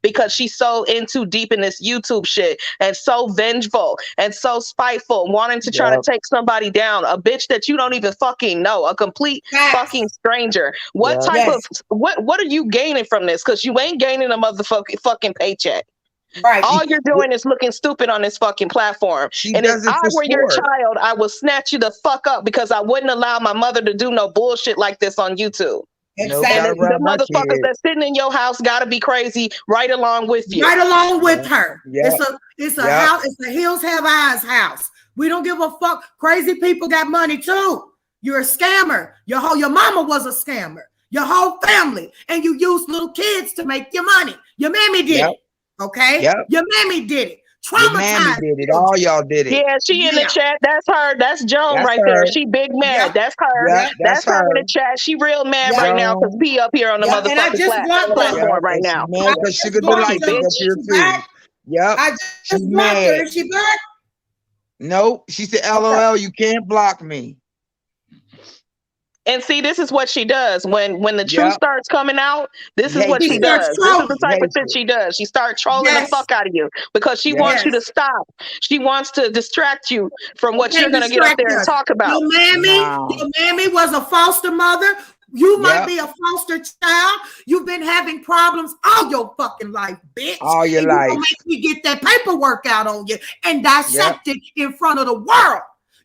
Because she's so into deep in this YouTube shit and so vengeful and so spiteful, wanting to try to take somebody down, a bitch that you don't even fucking know, a complete fucking stranger. What type of what are you gaining from this? Because you ain't gaining a motherfucking fucking paycheck. Right. All you're doing is looking stupid on this fucking platform. And if I were your child, I would snatch you the fuck up because I wouldn't allow my mother to do no bullshit like this on YouTube. Exactly. The motherfuckers that's sitting in your house gotta be crazy right along with you. Right along with her. It's a house, it's a Hills Have Eyes house. We don't give a fuck. Crazy people got money too. You're a scammer. Your mama was a scammer. Your whole family. And you used little kids to make your money. Your mammy did it. Okay? Your mammy did it. Traumatized. Did it. All y'all did it. Yeah, she in the chat. That's her. That's Joan right there. She big mad. That's her. That's her in the chat. She real mad right now because P up here on the motherfucking platform right now. Mad because Sugar Delight is up here too. Yep. I just blocked her. Is she back? Nope. She said, LOL, you can't block me. And see, this is what she does when the truth starts coming out. This is what she does. This is the type of shit she does. She starts trolling the fuck out of you because she wants you to stop. She wants to distract you from what you're gonna get up there and talk about. Your mammy was a foster mother. You might be a foster child. You've been having problems all your fucking life, bitch. All your life. Make me get that paperwork out on you and dissect it in front of the world.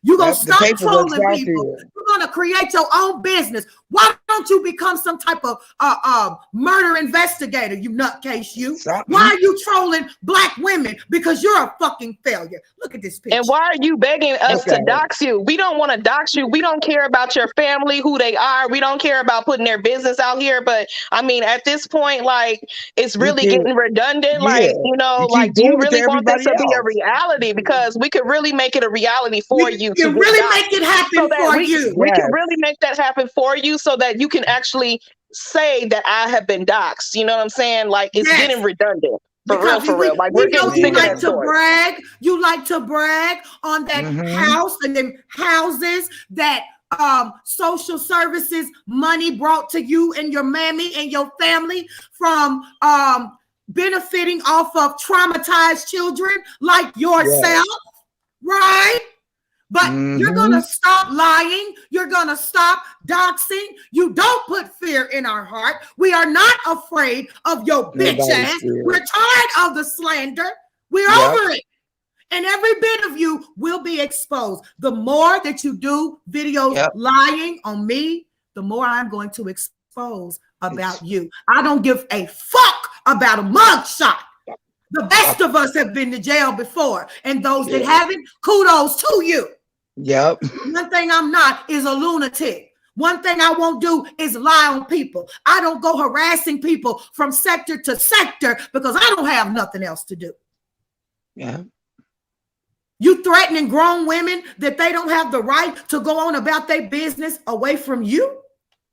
You're going to stop trolling people. You're going to create your own business. Why don't you become some type of murder investigator, you nutcase you? Why are you trolling black women? Because you're a fucking failure. Look at this picture. And why are you begging us to dox you? We don't want to dox you. We don't care about your family, who they are. We don't care about putting their business out here. But I mean, at this point, like, it's really getting redundant. Like, you know, like, do you really want this to be a reality? Because we could really make it a reality for you. You can really make it happen for you. We can really make that happen for you so that you can actually say that I have been doxxed. You know what I'm saying? Like, it's getting redundant. For real. Like, we're getting you sick of like that to story. brag. You like to brag on that house and then houses that social services money brought to you and your mammy and your family from benefiting off of traumatized children like yourself, right? But you're going to stop lying. You're going to stop doxing. You don't put fear in our heart. We are not afraid of your bitch ass. We're tired of the slander. We're over it. And every bit of you will be exposed. The more that you do videos lying on me, the more I'm going to expose about you. I don't give a fuck about a mugshot. The best of us have been to jail before. And those that haven't, kudos to you. Yep. One thing I'm not is a lunatic. One thing I won't do is lie on people. I don't go harassing people from sector to sector because I don't have nothing else to do. Yeah. You threatening grown women that they don't have the right to go on about their business away from you?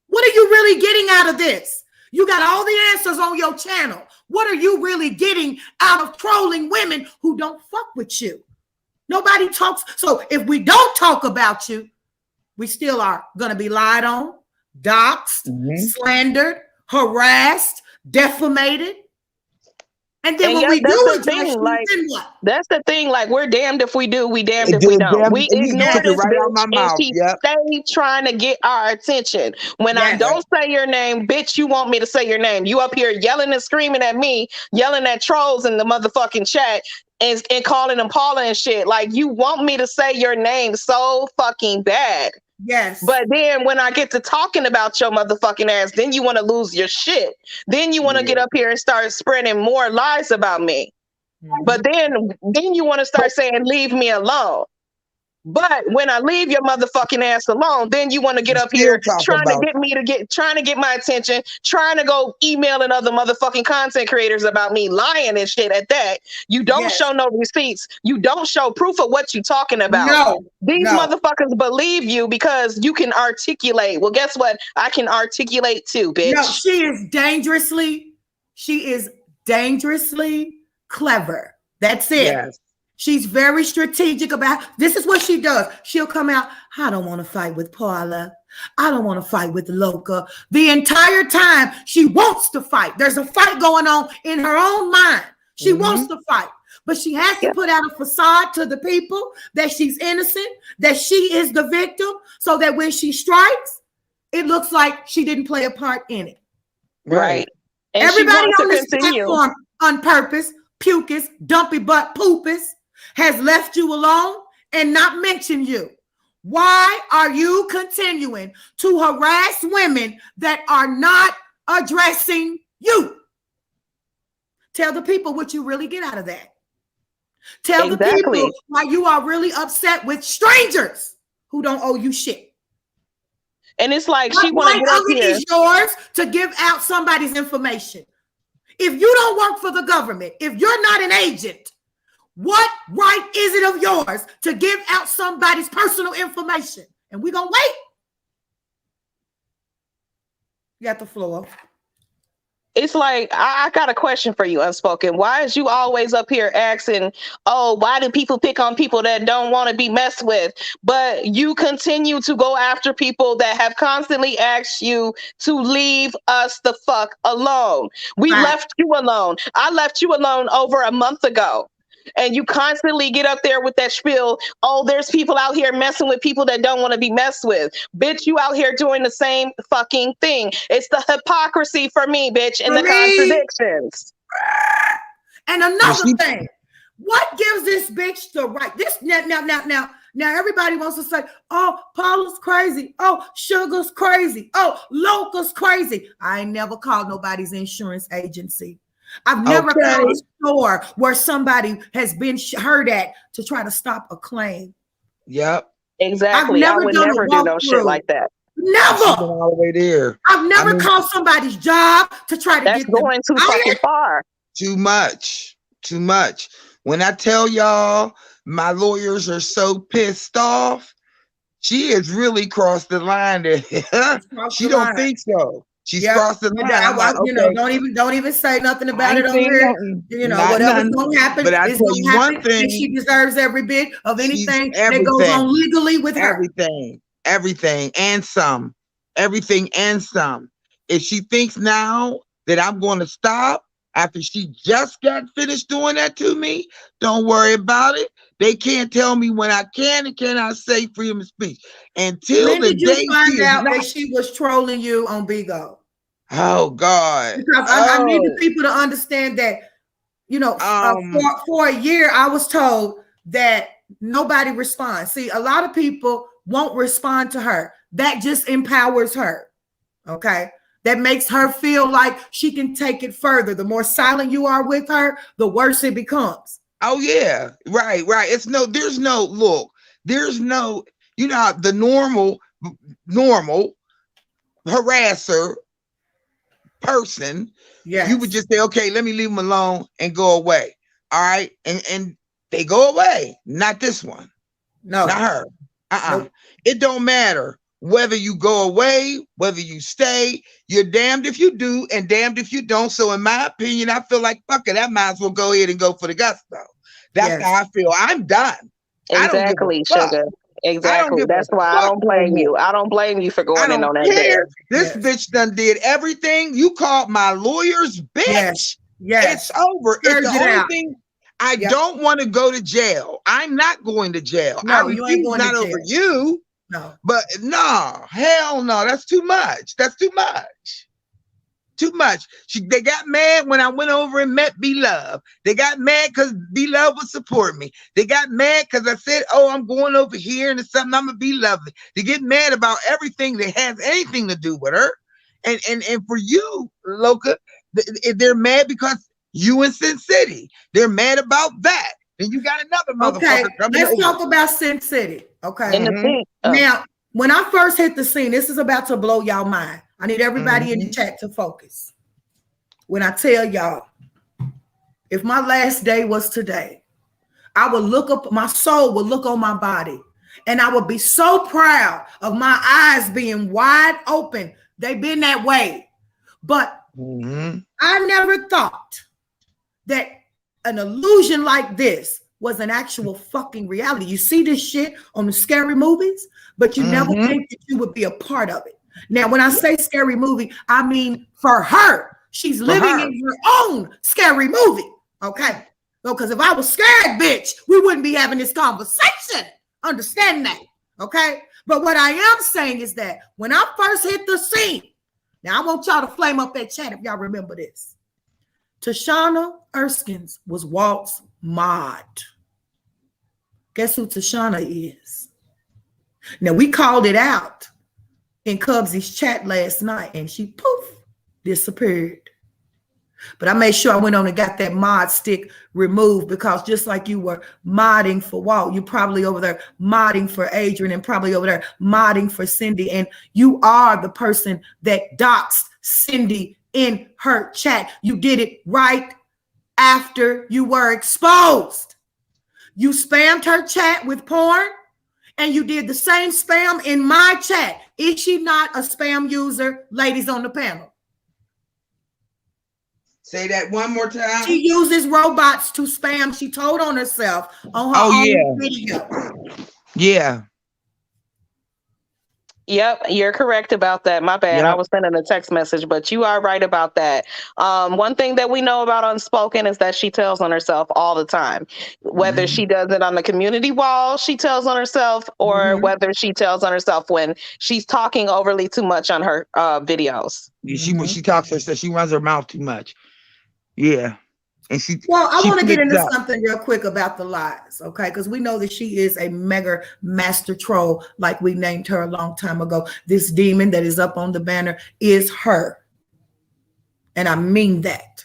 What are you really getting out of this? You got all the answers on your channel. What are you really getting out of trolling women who don't fuck with you? Nobody talks. So if we don't talk about you, we still are going to be lied on, doxxed, slandered, harassed, defamated. And then when we do address you, then what? That's the thing. Like, we're damned if we do, we damned if we don't. We ignore this bitch, and she stay trying to get our attention. When I don't say your name, bitch, you want me to say your name. You up here yelling and screaming at me, yelling at trolls in the motherfucking chat, and calling them Paula and shit. Like, you want me to say your name so fucking bad. Yes. But then when I get to talking about your motherfucking ass, then you want to lose your shit. Then you want to get up here and start spreading more lies about me. But then you want to start saying, leave me alone. But when I leave your motherfucking ass alone, then you want to get up here trying to get my attention, trying to go emailing other motherfucking content creators about me lying and shit at that. You don't show no receipts. You don't show proof of what you talking about. These motherfuckers believe you because you can articulate. Well, guess what? I can articulate too, bitch. No, she is dangerously clever. That's it. Yes. She's very strategic about this is what she does. She'll come out, I don't want to fight with Paula. I don't want to fight with Loca. The entire time she wants to fight. There's a fight going on in her own mind. She wants to fight, but she has to put out a facade to the people that she's innocent, that she is the victim, so that when she strikes, it looks like she didn't play a part in it. Right. And everybody on this platform on purpose, pukis, dumpy butt poopis, has left you alone and not mentioned you. Why are you continuing to harass women that are not addressing you? Tell the people what you really get out of that. Tell the people why you are really upset with strangers who don't owe you shit. And it's like she want to get up here. Is yours to give out somebody's information. If you don't work for the government, if you're not an agent, what right is it of yours to give out somebody's personal information? And we're going to wait. You got the floor. It's like, I got a question for you, Unspoken. Why is you always up here asking, oh, why do people pick on people that don't want to be messed with? But you continue to go after people that have constantly asked you to leave us the fuck alone. We left you alone. I left you alone over a month ago. And you constantly get up there with that spiel. Oh, there's people out here messing with people that don't want to be messed with. Bitch, you out here doing the same fucking thing. It's the hypocrisy for me, bitch, and the contradictions. And another thing, what gives this bitch the right? This now everybody wants to say, oh, Paula's crazy. Oh, Sugar's crazy. Oh, Loca's crazy. I ain't never called nobody's insurance agency. I've never called a store where somebody has been hurt at to try to stop a claim. Yep. Exactly. I would never do no shit like that. Never. All the way there. I've never called somebody's job to try to get them. That's going too fucking far. Too much. Too much. When I tell y'all my lawyers are so pissed off, she has really crossed the line. She don't think so. She's crossed the line. I'm like, you know, don't even say nothing about it on here. Nothing, you know, whatever's gonna happen but I is tell gonna you happen. one thing, And she deserves every bit of anything that everything, goes on legally with her. Everything and some. Everything and some. If she thinks now that I'm going to stop after she just got finished doing that to me, don't worry about it. They can't tell me when I can and cannot say freedom of speech until when the did you day find she out not. that she was trolling you on Bigo? Oh God! Because I need the people to understand that, you know, for a year I was told that nobody responds. See, a lot of people won't respond to her. That just empowers her. Okay. That makes her feel like she can take it further. The more silent you are with her, the worse it becomes. Oh yeah, right. There's no, look, there's no, you know how the normal harasser person, you would just say, okay, let me leave them alone and go away. All right. And they go away. Not this one. No. Not her. Nope. It don't matter whether you go away, whether you stay. You're damned if you do and damned if you don't. So in my opinion, I feel like, fuck it, I might as well go ahead and go for the gusto. That's how I feel. I'm done. Exactly, sugar. Exactly. That's why I don't blame you. I don't blame you for going in on that day. This bitch done did everything. You called my lawyers bitch. Yes. It's over. It's the only thing. I don't want to go to jail. I'm not going to jail. No, you ain't going to jail. Over you. No. But no, hell no. That's too much. That's too much. Too much. They got mad when I went over and met B-Love. They got mad because B-Love would support me. They got mad because I said, oh, I'm going over here and it's something I'm going to be lovely. They get mad about everything that has anything to do with her. And for you, Loca, they're mad because you in Sin City. They're mad about that. Then you got another motherfucker coming let's over. talk about Sin City. Okay. Mm-hmm. Now, when I first hit the scene, this is about to blow y'all mind. I need everybody in the chat to focus. When I tell y'all, if my last day was today, I would look up, my soul would look on my body, and I would be so proud of my eyes being wide open. They've been that way. But I never thought that an illusion like this was an actual fucking reality. You see this shit on the scary movies, but you never think that you would be a part of it. Now, when I say scary movie, I mean for her. She's living in her own scary movie. Okay. Because if I was scared, bitch, we wouldn't be having this conversation. Understand that. Okay. But what I am saying is that when I first hit the scene, now I want y'all to flame up that chat if y'all remember this. Tashana Erskines was Walt's mod. Guess who Tashana is? Now, we called it out in Cubsy's chat last night, and she poof disappeared. But I made sure I went on and got that mod stick removed, because just like you were modding for Walt, you probably over there modding for Adrian, and probably over there modding for Cindy, and you are the person that doxed Cindy in her chat. You did it right after you were exposed. You spammed her chat with porn, and you did the same spam in my chat. Is she not a spam user, ladies on the panel? Say that one more time. She uses robots to spam. She told on herself on her own video. Yeah. Yep, you're correct about that. My bad. I was sending a text message, but you are right about that. One thing that we know about Unspoken is that she tells on herself all the time. Whether she does it on the community wall, she tells on herself, or whether she tells on herself when she's talking overly too much on her videos. When she talks herself, she runs her mouth too much. Yeah. And I want to get into something real quick about the lies, okay? Because we know that she is a mega master troll, like we named her a long time ago. This demon that is up on the banner is her. And I mean that.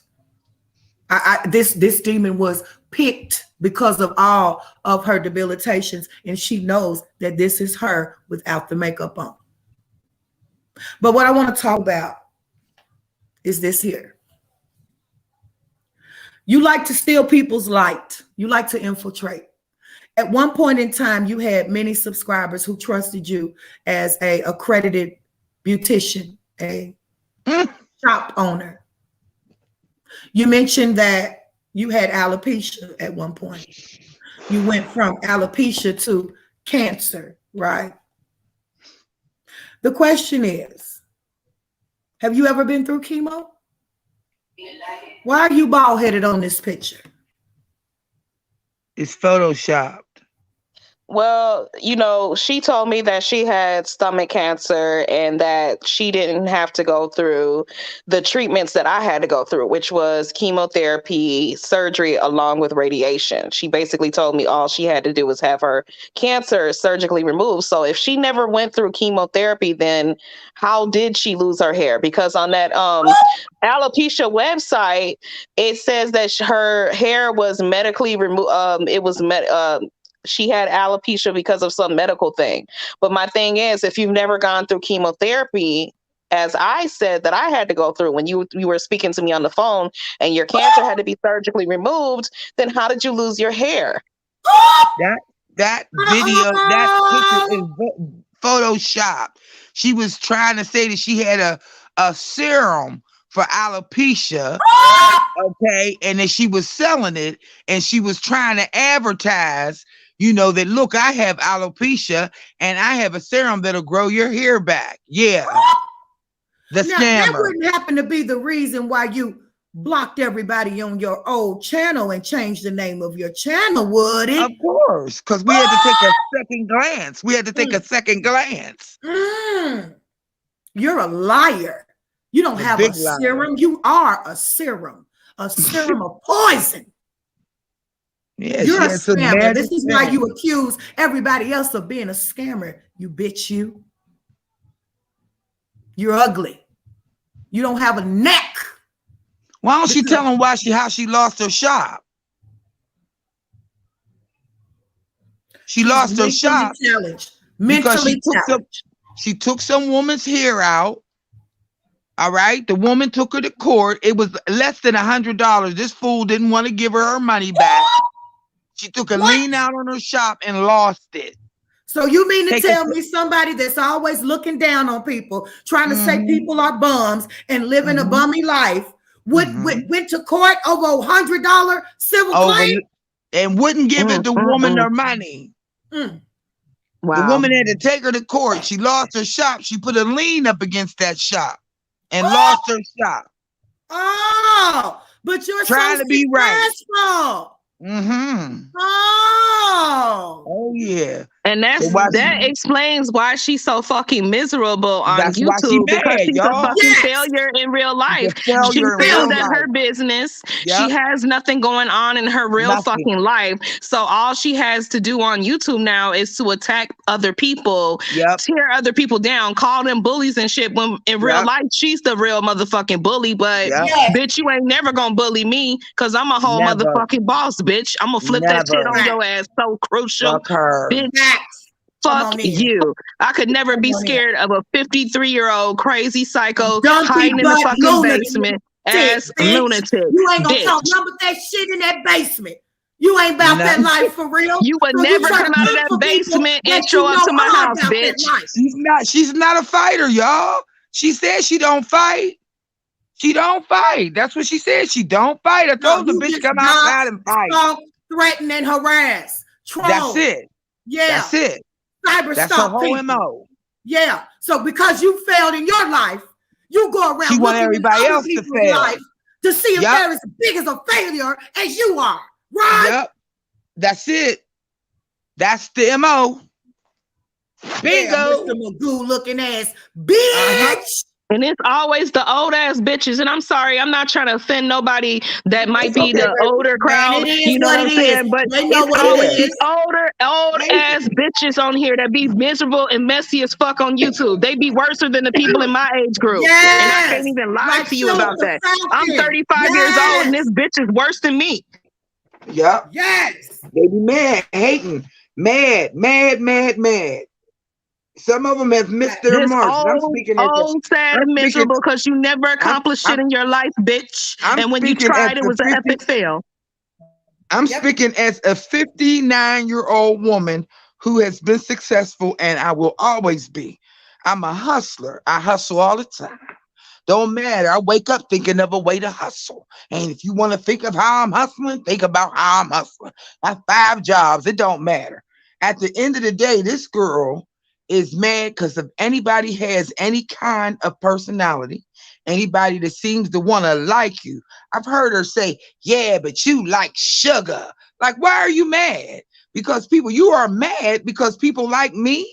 This demon was picked because of all of her debilitations, and she knows that this is her without the makeup on. But what I want to talk about is this here. You like to steal people's light. You like to infiltrate. At one point in time, you had many subscribers who trusted you as a accredited beautician, a shop owner. You mentioned that you had alopecia at one point. You went from alopecia to cancer, right? The question is, have you ever been through chemo? Why are you bald headed on this picture? It's photoshopped. Well, she told me that she had stomach cancer and that she didn't have to go through the treatments that I had to go through, which was chemotherapy, surgery, along with radiation. She basically told me all she had to do was have her cancer surgically removed. So if she never went through chemotherapy, then how did she lose her hair? Because on that alopecia website, it says that her hair was medically removed. She had alopecia because of some medical thing. But my thing is, if you've never gone through chemotherapy, as I said that I had to go through when you were speaking to me on the phone, and your cancer had to be surgically removed, then how did you lose your hair? That video, that picture is photoshopped. She was trying to say that she had a serum for alopecia, okay, and that she was selling it, and she was trying to advertise, that look, I have alopecia and I have a serum that'll grow your hair back. Yeah. The now, scammer. That wouldn't happen to be the reason why you blocked everybody on your old channel and changed the name of your channel, would it? Of course, because we had to take a second glance. A second glance. You're a liar. You don't have a serum. Liar. You are a serum of poison. Yeah, you're a scammer. This is why you accuse everybody else of being a scammer. You bitch, you. You're ugly. You don't have a neck. Why don't she tell them how she lost her shop? She lost her shop because she took some woman's hair out. All right, the woman took her to court. It was less than $100. This fool didn't want to give her money back. She took a lien out on her shop and lost it. So you mean to tell me somebody that's always looking down on people, trying to say people are bums and living a bummy life, went to court over $100 civil claim and wouldn't give the woman her money? Wow. The woman had to take her to court. She lost her shop. She put a lien up against that shop and lost her shop. Oh, but you're trying to be right. Oh yeah. And that explains why she's so fucking miserable on YouTube, because she's a fucking failure in real life. She failed at her business. Yep. She has nothing going on in her real fucking life. So all she has to do on YouTube now is to attack other people, tear other people down, call them bullies and shit, when in real life she's the real motherfucking bully. But bitch, you ain't never gonna bully me, because I'm a whole motherfucking boss, bitch. I'm gonna flip that shit on your ass. So crucial. Bitch. Fuck you. I could never be scared of a 53-year-old crazy psycho hiding in the fucking basement as lunatic. You ain't gonna talk nothing but that shit in that basement. You ain't about that life for real. You would never come out of that basement and show up to my house, bitch. She's not a fighter, y'all. She said she don't fight. She don't fight. That's what she said. She don't fight. I told the bitch come outside and fight. Threaten and harass. Troll. That's it. Yeah. That's it. That's her whole MO. Yeah. So because you failed in your life, you go around she want everybody else to fail life to see if they're as big as a failure as you are. Right? Yep. That's it. That's the MO. Bingo. Mr. Magoo looking ass bitch. And it's always the old ass bitches. And I'm sorry, I'm not trying to offend nobody that might be the older crowd. You know what I'm saying? But it's always these old ass bitches on here that be miserable and messy as fuck on YouTube. They be worse than the people in my age group. Yes. And I can't even lie to you about that. I'm 35 years old and this bitch is worse than me. Yep. Yes. They be mad, hating, mad. Some of them have missed their marks. I'm speaking sad and miserable because you never accomplished shit in your life, bitch. And when you tried, it was an epic fail. I'm speaking as a 59-year-old woman who has been successful, and I will always be. I'm a hustler. I hustle all the time. Don't matter. I wake up thinking of a way to hustle. And if you want to think of how I'm hustling, think about how I'm hustling. I have 5 jobs. It don't matter. At the end of the day, this girl is mad because if anybody has any kind of personality, anybody that seems to want to like you, I've heard her say, yeah, but you like sugar. Like, why are you mad? Because you are mad because people like me?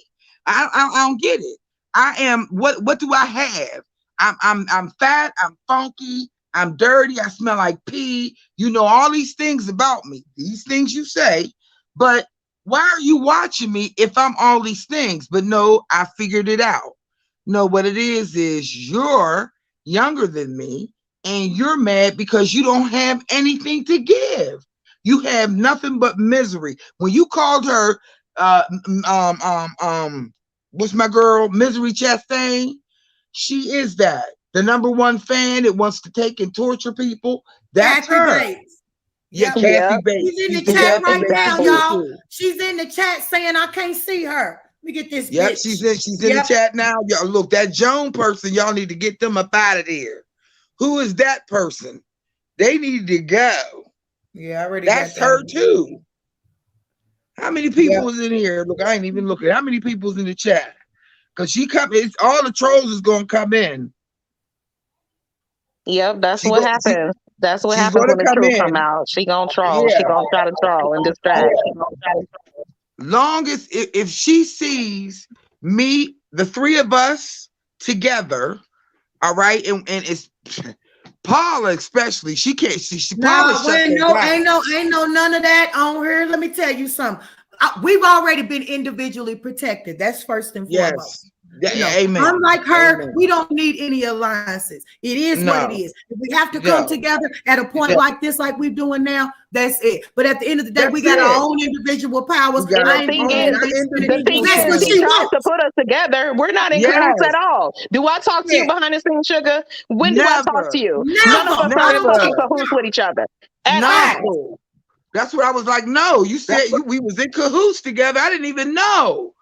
I don't get it. I am, what do I have? I'm fat, I'm funky, I'm dirty, I smell like pee. You know all these things about me. These things you say, but why are you watching me if I'm all these things? But no, I figured it out. No, what it is you're younger than me and you're mad because you don't have anything to give. You have nothing but misery. When you called her what's my girl, Misery Chastain? She is that. The #1 fan that wants to take and torture people. That's Kathy her. Bates. Yeah, Yep. Kathy Bates. She's in the She's chat right now, Bates y'all. too. She's in the chat saying I can't see her. Let me get this Yep, bitch. she's in the chat now. Y'all look, that Joan person, y'all need to get them up out of there. Who is that person? They need to go. Yeah, I already That's got that. her too. How many people is in here? Look, I ain't even looking. How many people's in the chat? Because she come, it's all the trolls is gonna come in. Yep, that's what happens. That's what happens when the truth come out. She gonna troll. Yeah. She gonna try to troll and distract. Long as if she sees me, the 3 of us together, all right, and it's Paula especially, she can't see. She No, ain't no none of that on her. Let me tell you something. We've already been individually protected. That's first and foremost. Amen. Unlike her, we don't need any alliances. It is what it is. If we have to come together at a point like this, like we're doing now, that's it. But at the end of the day, we got our own individual powers. And the thing is, she tries to put us together. We're not in cahoots at all. Do I talk to you behind the scenes, Sugar? When do I talk to you? None of us are in fucking cahoots with each other at all. That's what I was like. No, you said we was in cahoots together. I didn't even know.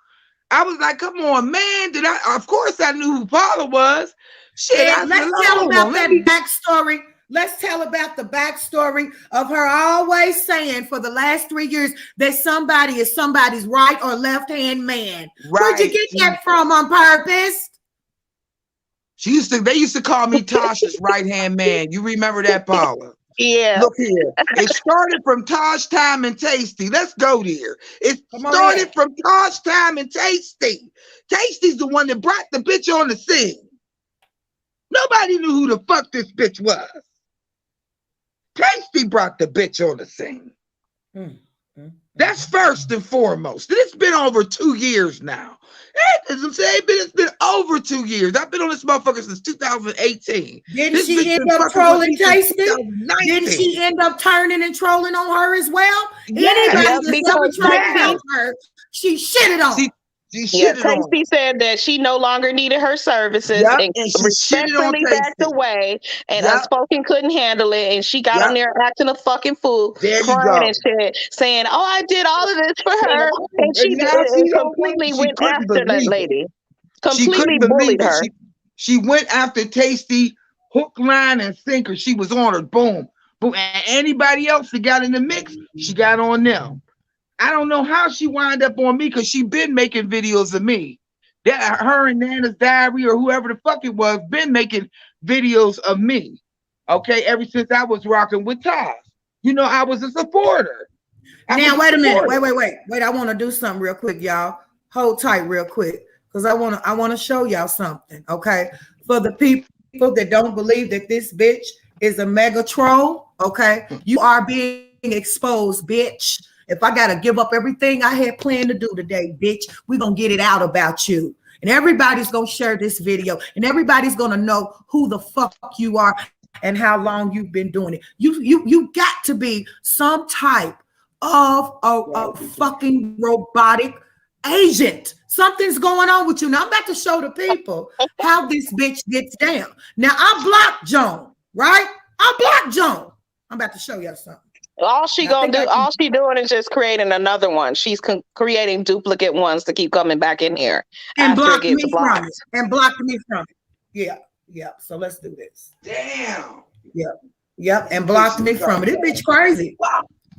I was like, come on, man. Of course I knew who Paula was. Shit, let's tell about that backstory. Let's tell about the backstory of her always saying for the last 3 years that somebody is somebody's right or left-hand man. Right. Where'd you get that from on purpose? They used to call me Tasha's right-hand man. You remember that, Paula? Yeah. Look here. It started from Tosh Time and Tasty. Let's go there. It started from Tosh Time and Tasty. Tasty's the one that brought the bitch on the scene. Nobody knew who the fuck this bitch was. Tasty brought the bitch on the scene. That's first and foremost. It's been over 2 years now. It's been over 2 years. I've been on this motherfucker since 2018. Didn't she end up trolling Tasty? Didn't she end up turning and trolling on her as well? Anybody that's ever tried to help her, she shitted on. Tasty said that she no longer needed her services and respectfully backed away, and Unspoken couldn't handle it, and she got on there acting a fucking fool, crying and shit, saying, "Oh, I did all of this for her," and she completely went after that lady, completely bullied her. She went after Tasty, hook, line, and sinker. She was on her, boom, boom, and anybody else that got in the mix, she got on them. I don't know how she wound up on me because she been making videos of me. Her and Nana's Diary or whoever the fuck it was been making videos of me. Okay, ever since I was rocking with Tosh. You know, I was a supporter. Now, wait a minute. Wait. I want to do something real quick, y'all. Hold tight real quick because I want to show y'all something, okay? For the people that don't believe that this bitch is a mega troll, okay? You are being exposed, bitch. If I got to give up everything I had planned to do today, bitch, we're going to get it out about you. And everybody's going to share this video. And everybody's going to know who the fuck you are and how long you've been doing it. You got to be some type of a fucking robotic agent. Something's going on with you. Now, I'm about to show the people how this bitch gets down. Now, I blocked Joan, right? I blocked Joan. I'm about to show y'all something. All she doing is just creating another one. She's creating duplicate ones to keep coming back in here and blocking me from it. And blocking me from it. Yeah. Yep. So let's do this. Damn. Yep. Yep. And blocked me from it. This bitch crazy.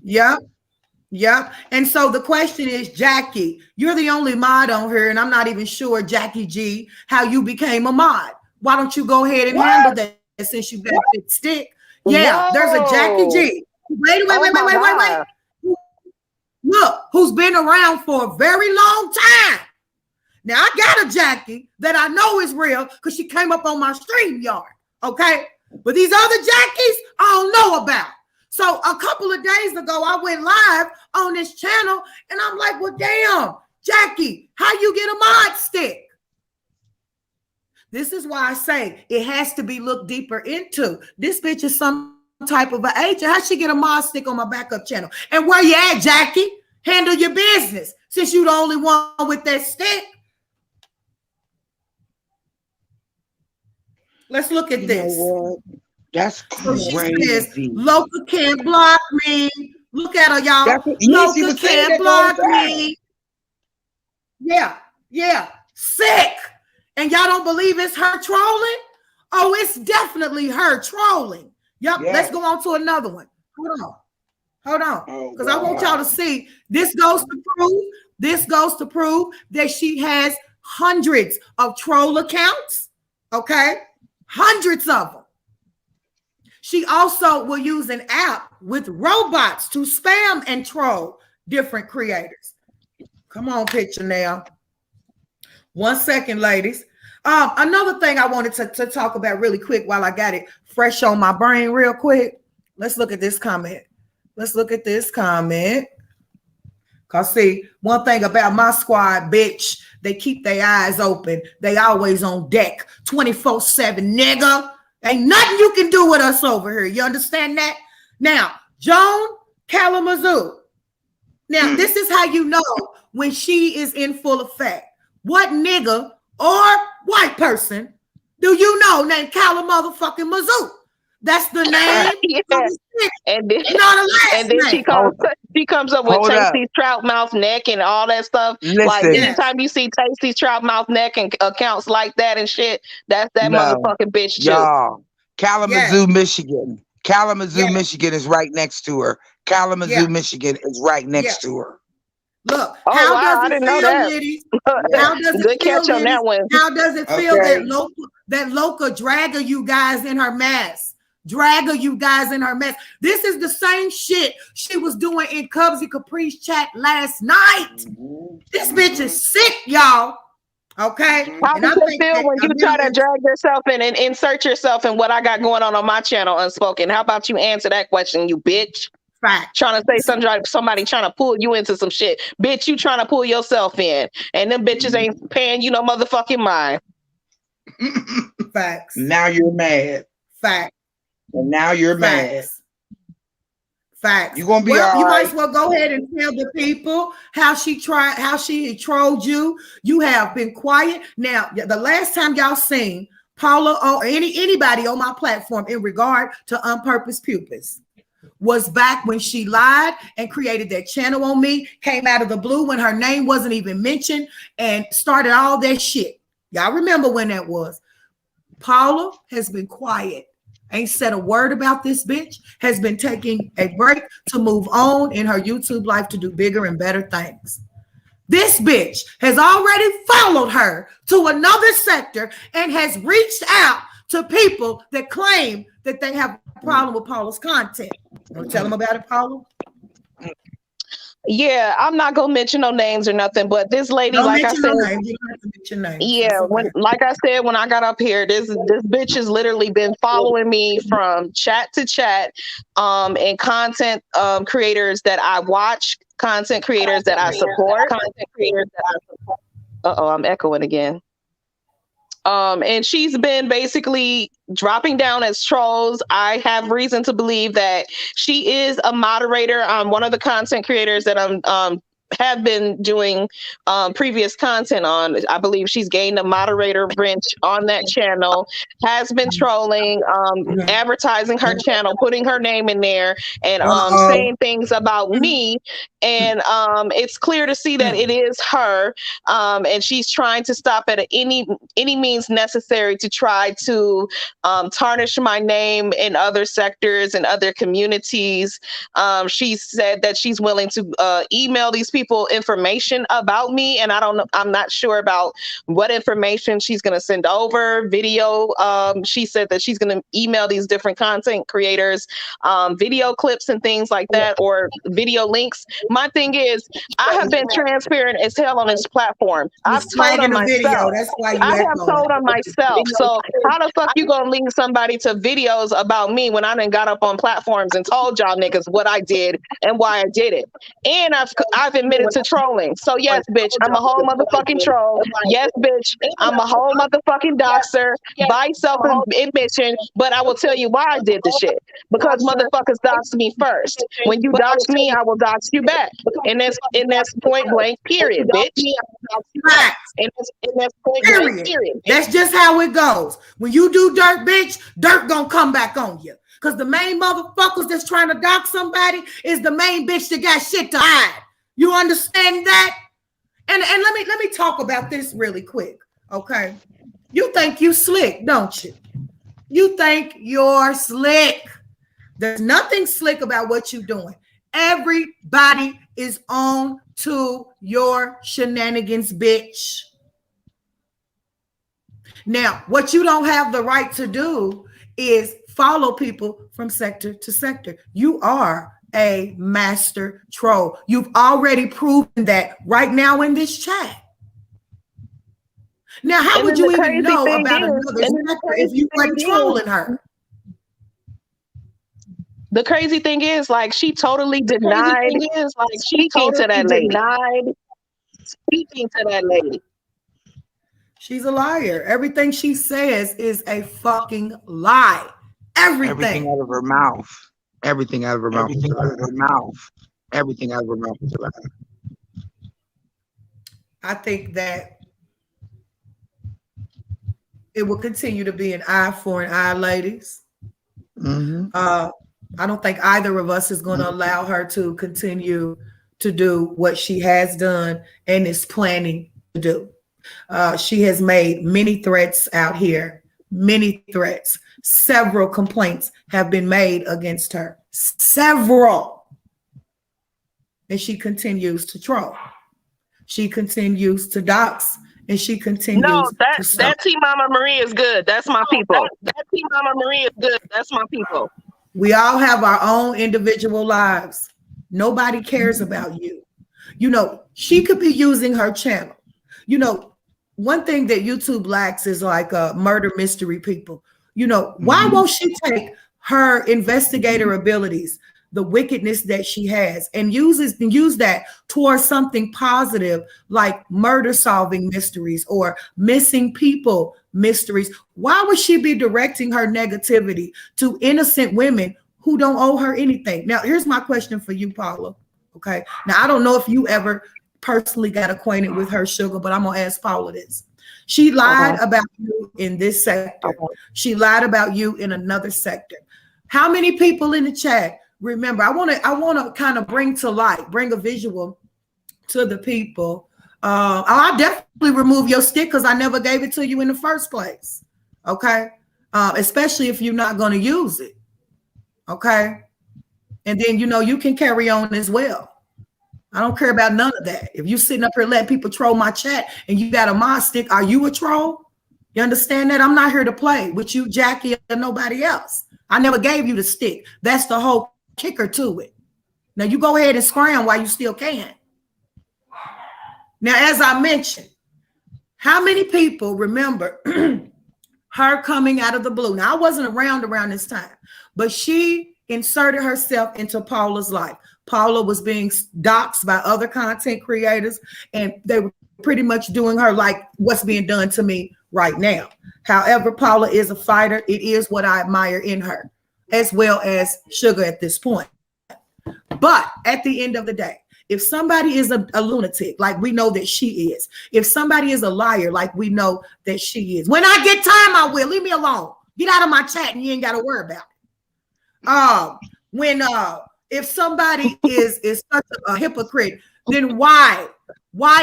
Yep. Yep. And so the question is, Jackie, you're the only mod on here, and I'm not even sure, Jackie G, how you became a mod. Why don't you go ahead and handle that since you got that stick? Yeah, Whoa. there's a Jackie G. Wait. Look, who's been around for a very long time. Now, I got a Jackie that I know is real because she came up on my StreamYard, okay? But these other Jackies, I don't know about. So a couple of days ago, I went live on this channel, and I'm like, well, damn, Jackie, how you get a mod stick? This is why I say it has to be looked deeper into. This bitch is some type of an agent. How she get a mod stick on my backup channel? And where you at, Jackie? Handle your business since you the only one with that stick. Let's look at this. That's crazy. So she says, Loca can't block me. Look at her, y'all. Loca can't block me. Yeah. Sick. And y'all don't believe it's her trolling? Oh, it's definitely her trolling. Yep. Yeah. Let's go on to another one. Hold on. Because I want y'all to see. This goes to prove that she has hundreds of troll accounts. Okay? Hundreds of them. She also will use an app with robots to spam and troll different creators. Come on, picture now. 1 second, ladies. Another thing I wanted to talk about really quick while I got it fresh on my brain real quick. Let's look at this comment. Cause see, one thing about my squad, bitch, they keep their eyes open. They always on deck 24/7, nigga. Ain't nothing you can do with us over here. You understand that? Now, Joan Kalamazoo. Now, this is how you know when she is in full effect. What nigga or white person do you know named Kalamazoo? That's the name. Yeah. And then, she comes up with Tasty's trout mouth neck and all that stuff. Listen, like anytime you see Tasty's trout mouth neck and accounts like that and shit, that's that motherfucking bitch too. Y'all, Kalamazoo, Michigan. Michigan is right next to her. Kalamazoo, Michigan is right next to her. Look, how does it feel, ladies? How does it feel, on that one. How does it feel that Loca dragger you guys in her mess? This is the same shit she was doing in Cubsy Caprice chat last night. This bitch is sick, y'all. Okay. How does it feel when you try to drag yourself in and insert yourself in what I got going on my channel, Unspoken? How about you answer that question, you bitch? Fact. Trying to say somebody trying to pull you into some shit. Bitch, you trying to pull yourself in. And them bitches ain't paying you no motherfucking mind. Facts. Now you're mad. Facts. And now you're mad. Facts. You're gonna be all right. You might as well go ahead and tell the people how she trolled you. You have been quiet. Now, the last time y'all seen Paula or anybody on my platform in regard to unpurposed pupils was back when she lied and created that channel on me, came out of the blue when her name wasn't even mentioned, and started all that shit. Y'all remember when that was. Paula has been quiet. Ain't said a word about this bitch, has been taking a break to move on in her YouTube life to do bigger and better things. This bitch has already followed her to another sector and has reached out to people that claim that they have a problem with Paula's content. Want to tell them about it, Paula? Yeah, I'm not gonna mention no names or nothing, but this lady, like I said, yeah, like I said, when I got up here, this bitch has literally been following me from chat to chat, and content creators that I watch, content creators that I support. I'm echoing again. And she's been basically dropping down as trolls. I have reason to believe that she is a moderator. One of the content creators that I'm have been doing previous content on. I believe she's gained a moderator bench on that channel, has been trolling, advertising her channel, putting her name in there, and saying things about me. And it's clear to see that it is her, and she's trying to stop at any means necessary to try to tarnish my name in other sectors and other communities. She said that she's willing to email these people information about me, and I'm not sure about what information she's going to send over. Video. She said that she's going to email these different content creators video clips and things like that, or video links. My thing is, I have been transparent as hell on this platform. I've told on myself. I have told on myself. So how the fuck you gonna leave somebody to videos about me when I done got up on platforms and told y'all niggas what I did and why I did it? And I've admitted to trolling. So yes, bitch, I'm a whole motherfucking troll. Yes, bitch, I'm a whole motherfucking doxer by self-admission. But I will tell you why I did the shit. Because motherfuckers doxed me first. When you dox me, I will dox you back. And that's point blank, period, bitch. And that's point blank, period. That's just how it goes. When you do dirt, bitch, dirt gonna come back on you. Because the main motherfuckers that's trying to dox somebody is the main bitch that got shit to hide. You understand that? And let me talk about this really quick, okay? You think you slick, don't you? You think you're slick. There's nothing slick about what you're doing. Everybody is on to your shenanigans, bitch. Now, what you don't have the right to do is follow people from sector to sector. You are a master troll. You've already proven that right now in this chat. Now, how would you even know about another sector if you weren't trolling her? The crazy thing is, like, she totally denied speaking to that lady. She's a liar. Everything she says is a fucking lie. Everything out of her mouth. Everything out of her mouth. Everything out of her mouth is a lie. I think that it will continue to be an eye for an eye, ladies. I don't think either of us is going to allow her to continue to do what she has done and is planning to do. She has made many threats out here, many threats. Several complaints have been made against her. Several. And she continues to troll. She continues to dox. And she continues that T Mama Marie is good. That's my people. That T Mama Marie is good. That's my people. We all have our own individual lives. Nobody cares about you. You know, she could be using her channel. You know, one thing that YouTube lacks is like murder mystery people. You know, why won't she take her investigator abilities, the wickedness that she has, and use that towards something positive like murder solving mysteries or missing people mysteries? Why would she be directing her negativity to innocent women who don't owe her anything? Now, here's my question for you, Paula. Okay. Now, I don't know if you ever personally got acquainted with her, Sugar, but I'm going to ask Paula this. She lied about you in this sector. She lied about you in another sector. How many people in the chat? Remember, I want to kind of bring a visual to the people. I'll definitely remove your stick because I never gave it to you in the first place. Okay. Especially if you're not going to use it. Okay. And then, you know, you can carry on as well. I don't care about none of that. If you sitting up here letting people troll my chat and you got a mod stick, are you a troll? You understand that? I'm not here to play with you, Jackie, or nobody else. I never gave you the stick. That's the whole kicker to it. Now you go ahead and scram while you still can. Now, as I mentioned, how many people remember her coming out of the blue? Now, I wasn't around this time, but she inserted herself into Paula's life. Paula was being doxxed by other content creators, and they were pretty much doing her like what's being done to me right now. However, Paula is a fighter. It is what I admire in her, as well as Sugar at this point. But at the end of the day, If somebody is a lunatic, like we know that she is. If somebody is a liar, like we know that she is. When I get time, I will. Leave me alone. Get out of my chat and you ain't got to worry about it. If somebody is such a hypocrite, then why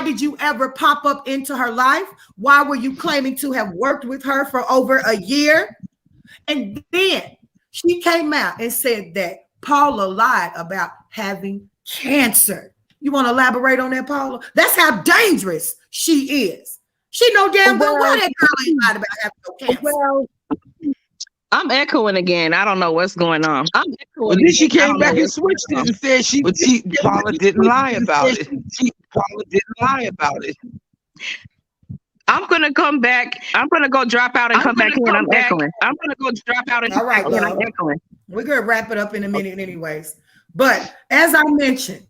did you ever pop up into her life? Why were you claiming to have worked with her for over a year? And then she came out and said that Paula lied about having cancer. You want to elaborate on that, Paula? That's how dangerous she is. She know damn well that girl ain't lied about having no cancer. Well, I'm echoing again. I don't know what's going on. Well, then she came back and switched it and said Paula didn't lie about it. Paula didn't lie about it. I'm gonna come back. I'm gonna go drop out and come back in. I'm echoing. I'm gonna go drop out and all right, I'm echoing. We're gonna wrap it up in a minute, anyways. But as I mentioned,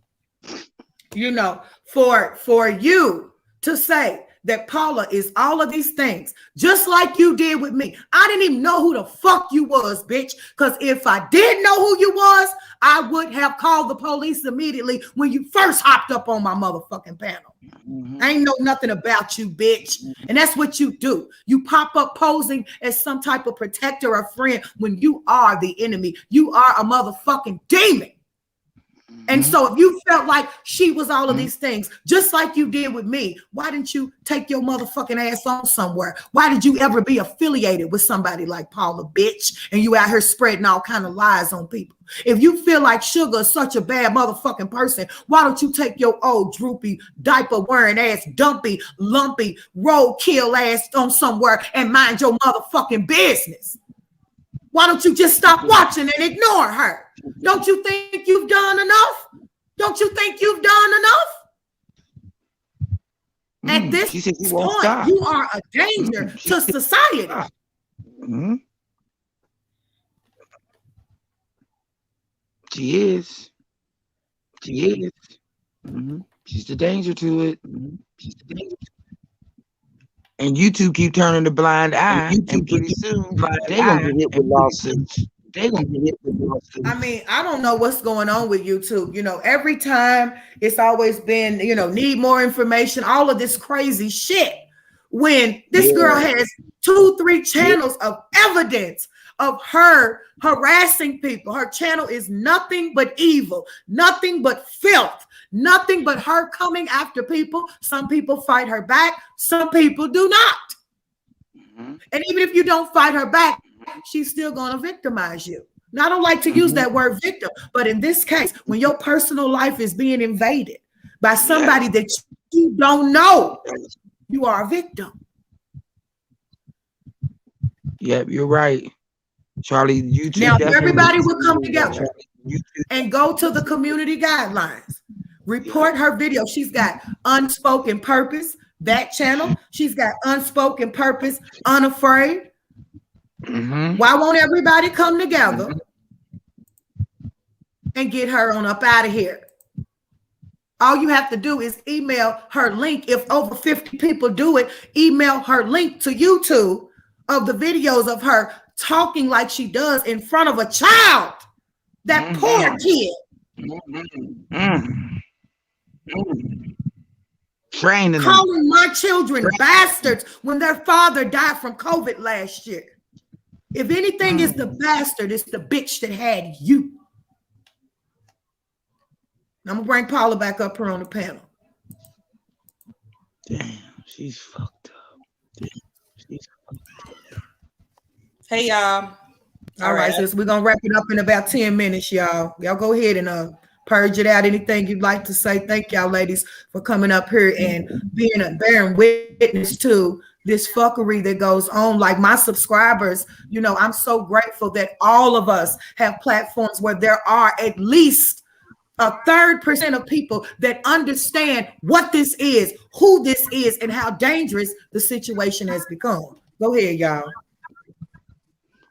you know, for you to say that Paula is all of these things, just like you did with me. I didn't even know who the fuck you was, bitch. Because if I did know who you was, I would have called the police immediately when you first hopped up on my motherfucking panel. I ain't know nothing about you, bitch. And that's what you do. You pop up posing as some type of protector or friend when you are the enemy. You are a motherfucking demon. And so if you felt like she was all of these things, just like you did with me, why didn't you take your motherfucking ass on somewhere? Why did you ever be affiliated with somebody like Paula, bitch? And you out here spreading all kind of lies on people. If you feel like Sugar is such a bad motherfucking person, why don't you take your old droopy, diaper wearing ass, dumpy, lumpy, roadkill ass on somewhere and mind your motherfucking business? Why don't you just stop watching and ignore her? Don't you think you've done enough? Don't you think you've done enough? At this point, you are a danger to society. She is. She is. She's the danger to it. She's the danger. And you two keep turning the blind eye, and pretty soon they're gonna get hit with lawsuits. I mean, I don't know what's going on with YouTube. You know, every time it's always been, you know, need more information, all of this crazy shit. When this girl has 2-3 channels of evidence of her harassing people. Her channel is nothing but evil, nothing but filth, nothing but her coming after people. Some people fight her back, some people do not. And even if you don't fight her back, she's still going to victimize you. Now, I don't like to use that word victim, but in this case, when your personal life is being invaded by somebody that you don't know, you are a victim. Yep, you're right. Charlie, YouTube. Now, if everybody would come together and go to the community guidelines, report her video. She's got Unspoken Purpose, that channel. She's got Unspoken Purpose, Unafraid. Why won't everybody come together and get her on up out of here? All you have to do is email her link. If over 50 people do it, email her link to YouTube of the videos of her talking like she does in front of a child. That poor kid. Training calling my children bastards when their father died from COVID last year. If anything is the bastard, it's the bitch that had you. I'm gonna bring Paula back up here on the panel. Damn, she's fucked up. Hey y'all. All right, sis, we're gonna wrap it up in about 10 minutes, y'all. Y'all go ahead and purge it out. Anything you'd like to say? Thank y'all, ladies, for coming up here and being a bearing witness to this fuckery that goes on. Like my subscribers, you know, I'm so grateful that all of us have platforms where there are at least 1/3% of people that understand what this is, who this is, and how dangerous the situation has become. Go ahead, y'all.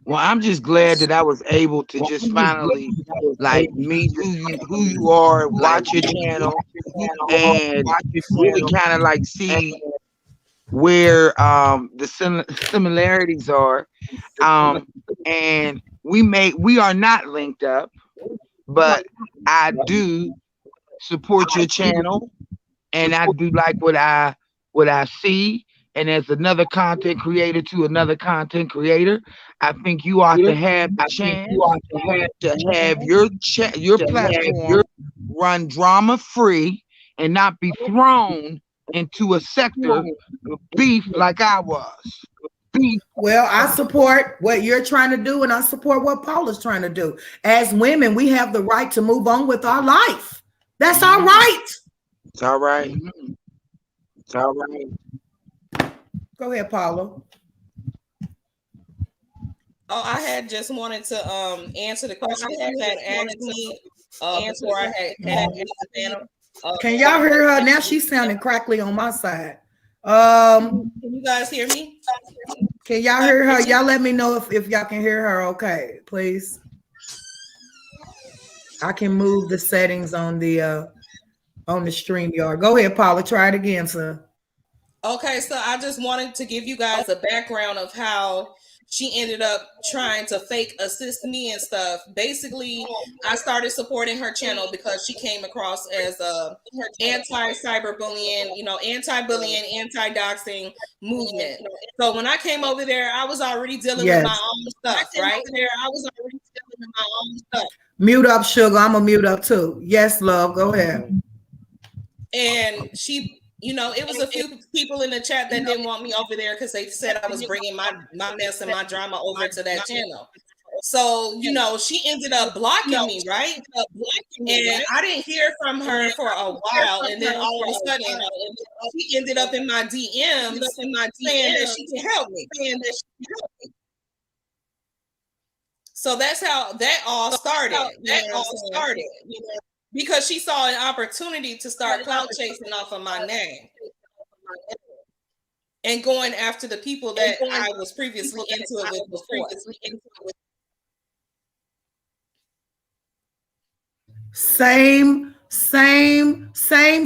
Well, I'm just glad that I was able to just finally like meet who you are, watch your channel, and really kind of like see where the similarities are. And we are not linked up, but I do support your channel, and I do like what I see. And as another content creator to another content creator, I think you ought to have the chance to have your platform run drama free and not be thrown into a sector of beef like I was. Well, I support what you're trying to do, and I support what Paul is trying to do. As women, we have the right to move on with our life. That's our right. It's all right. It's all right. Go ahead, Paula. Oh, I had just wanted to answer the question that you had asked me before I had the panel. Can y'all hear her? Now she's sounding crackly on my side. Can you guys hear me? Can y'all hear her? Y'all let me know if y'all can hear her. Okay, please. I can move the settings on the StreamYard. Go ahead, Paula. Try it again, sir. Okay, so I just wanted to give you guys a background of how she ended up trying to fake assist me and stuff. Basically, I started supporting her channel because she came across as a anti-cyberbullying, anti-bullying, anti-doxing movement. So when I came over there, I was already dealing with my own stuff, right? Mute up, sugar. I'm gonna mute up too. Yes, love. Go ahead. And she, it was a few people in the chat that didn't want me over there because they said I was bringing my mess and my drama over to that channel. So, she ended up blocking me, right? And I didn't hear from her for a while. And then all of a sudden, she ended up in my DMs saying that she can help me. So that's how that all started. Because she saw an opportunity to start clout chasing off of my name and going after the people that I was previously into it with before. Same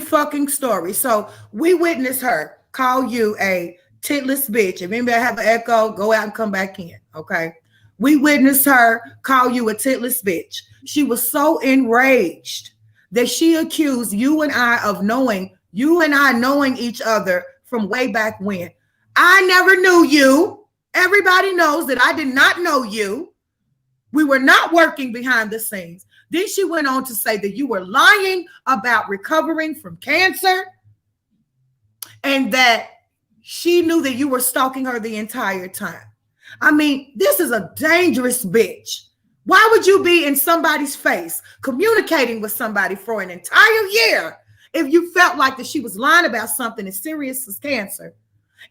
fucking story. So we witnessed her call you a titless bitch. If anybody have an echo, go out and come back in. Okay. We witnessed her call you a titless bitch. She was so enraged that she accused you and I of knowing each other from way back when. I never knew you. Everybody knows that I did not know you. We were not working behind the scenes. Then she went on to say that you were lying about recovering from cancer and that she knew that you were stalking her the entire time. I mean, this is a dangerous bitch. Why would you be in somebody's face communicating with somebody for an entire year if you felt like that she was lying about something as serious as cancer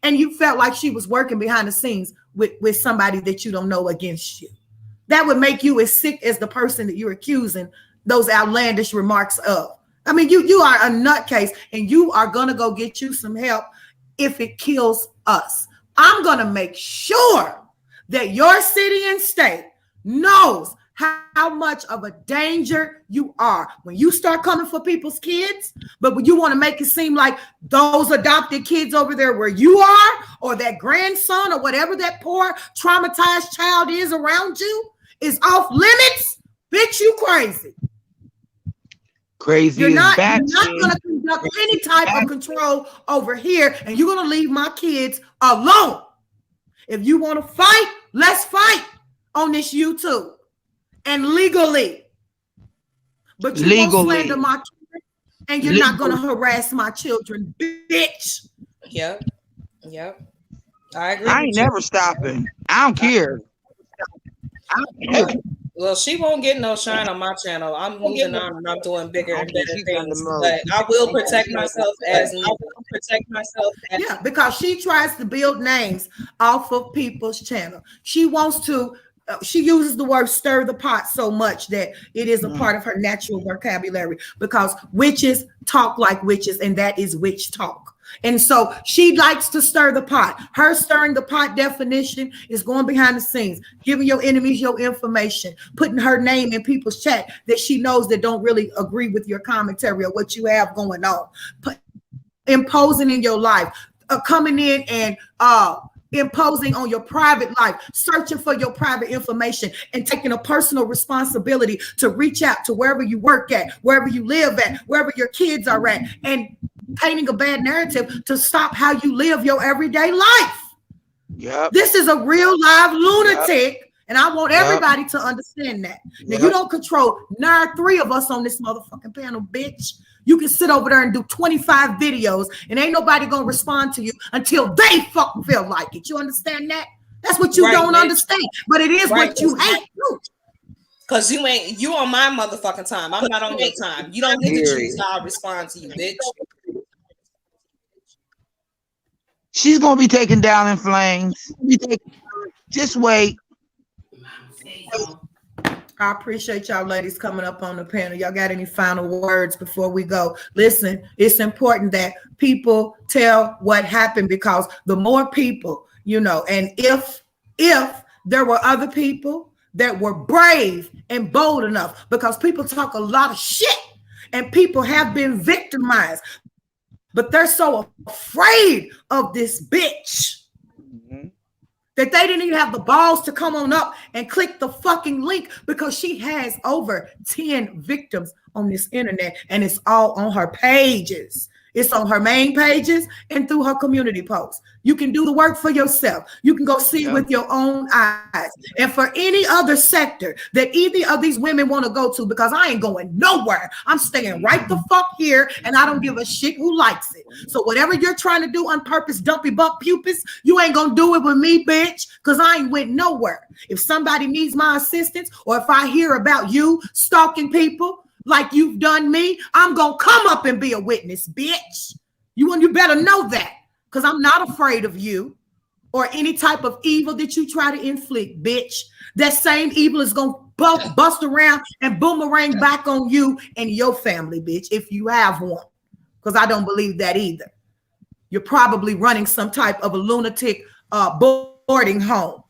and you felt like she was working behind the scenes with somebody that you don't know against you? That would make you as sick as the person that you're accusing those outlandish remarks of. I mean, you are a nutcase and you are going to go get you some help if it kills us. I'm going to make sure that your city and state knows how much of a danger you are when you start coming for people's kids, but when you want to make it seem like those adopted kids over there where you are, or that grandson, or whatever that poor traumatized child is around you, is off limits, bitch, you crazy. Crazy. You're not going to conduct any type of control over here, and you're going to leave my kids alone. If you want to fight, let's fight on this YouTube and legally. But you won't slander my children, and you're not going to harass my children, bitch. Yep. I agree. I ain't never stopping. I don't care. Well, she won't get no shine on my channel. I'm moving on and I'm doing bigger and better things. But I will protect myself as needed. Yeah, because she tries to build names off of people's channel. She wants to, she uses the word stir the pot so much that it is a part of her natural vocabulary, because witches talk like witches, and that is witch talk. And so she likes to stir the pot. Her stirring the pot definition is going behind the scenes, giving your enemies your information, putting her name in people's chat that she knows that don't really agree with your commentary or what you have going on, imposing in your life, coming in and imposing on your private life, searching for your private information, and taking a personal responsibility to reach out to wherever you work at, wherever you live at, wherever your kids are at, and painting a bad narrative to stop how you live your everyday life. Yep. This is a real live lunatic. Yep. And I want everybody to understand that. Now, you don't control 3 of us on this motherfucking panel, bitch. You can sit over there and do 25 videos and ain't nobody going to respond to you until they fucking feel like it. You understand that? That's what you don't understand. But it is what you hate. Because you on my motherfucking time. I'm not on your time. You don't get to choose how I respond to you, bitch. She's going to be taken down in flames. Just wait. I appreciate y'all ladies coming up on the panel. Y'all got any final words before we go? Listen, it's important that people tell what happened, because the more people, and if there were other people that were brave and bold enough, because people talk a lot of shit and people have been victimized, but they're so afraid of this bitch that they didn't even have the balls to come on up and click the fucking link, because she has over 10 victims on this internet, and it's all on her pages. It's on her main pages and through her community posts. You can do the work for yourself. You can go see it with your own eyes. And for any other sector that either of these women want to go to, because I ain't going nowhere. I'm staying right the fuck here, and I don't give a shit who likes it. So whatever you're trying to do on purpose, dumpy buck pupils, you ain't gonna do it with me, bitch, because I ain't went nowhere. If somebody needs my assistance, or if I hear about you stalking people like you've done me, I'm gonna come up and be a witness, bitch. You better know that, because I'm not afraid of you or any type of evil that you try to inflict, bitch. That same evil is gonna bust around and boomerang back on you and your family, bitch, if you have one, because I don't believe that either. You're probably running some type of a lunatic boarding home,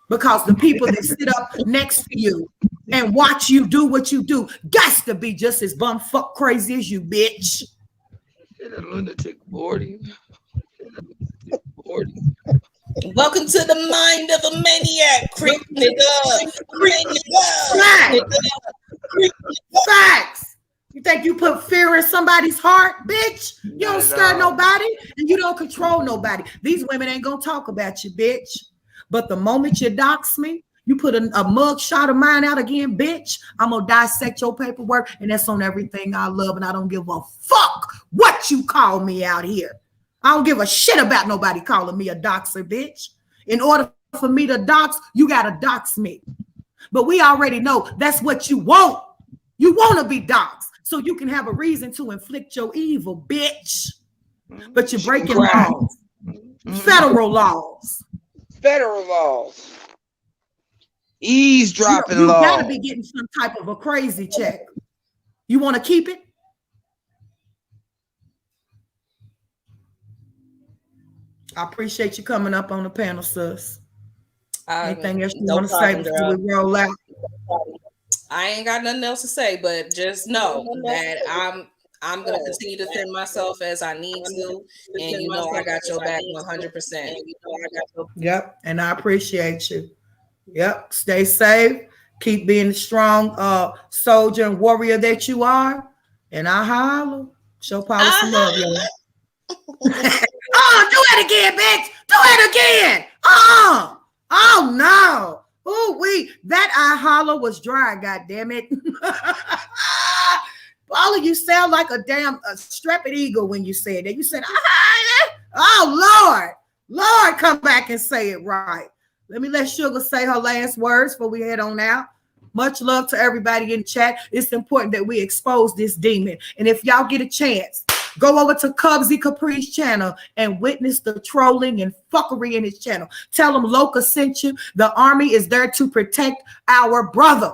because the people that sit up next to you and watch you do what you do got to be just as bumfuck crazy as you, bitch. A lunatic boarding. Welcome to the mind of a maniac, creep nigga. Facts. You think you put fear in somebody's heart, bitch? You don't scare nobody, and you don't control nobody. These women ain't gonna talk about you, bitch. But the moment you dox me, you put a mug shot of mine out again, bitch, I'm gonna dissect your paperwork, and that's on everything I love, and I don't give a fuck what you call me out here. I don't give a shit about nobody calling me a doxer, bitch. In order for me to dox, you gotta dox me. But we already know that's what you want. You want to be doxed so you can have a reason to inflict your evil, bitch. But you're breaking laws, federal laws. Federal laws. Eavesdropping you laws. You gotta be getting some type of a crazy check. You want to keep it? I appreciate you coming up on the panel, sis. Anything else you want to say before we roll out? I ain't got nothing else to say, but just know that I'm gonna continue to defend myself as I need to, and you know I got your back 100%. Yep, and I appreciate you. Yep, stay safe. Keep being the strong soldier and warrior that you are. And I holler. Show Paula some love, y'all. Oh, do it again, bitch. Do it again. Oh no. Oh, that I holler was dry, goddamn it. Paula, you sound like a damn strapping eagle when you said that. You said, oh Lord, come back and say it right. Let me let Sugar say her last words before we head on out. Much love to everybody in the chat. It's important that we expose this demon. And if y'all get a chance, go over to Cubsy Capri's channel and witness the trolling and fuckery in his channel. Tell him Loca sent you. The army is there to protect our brother.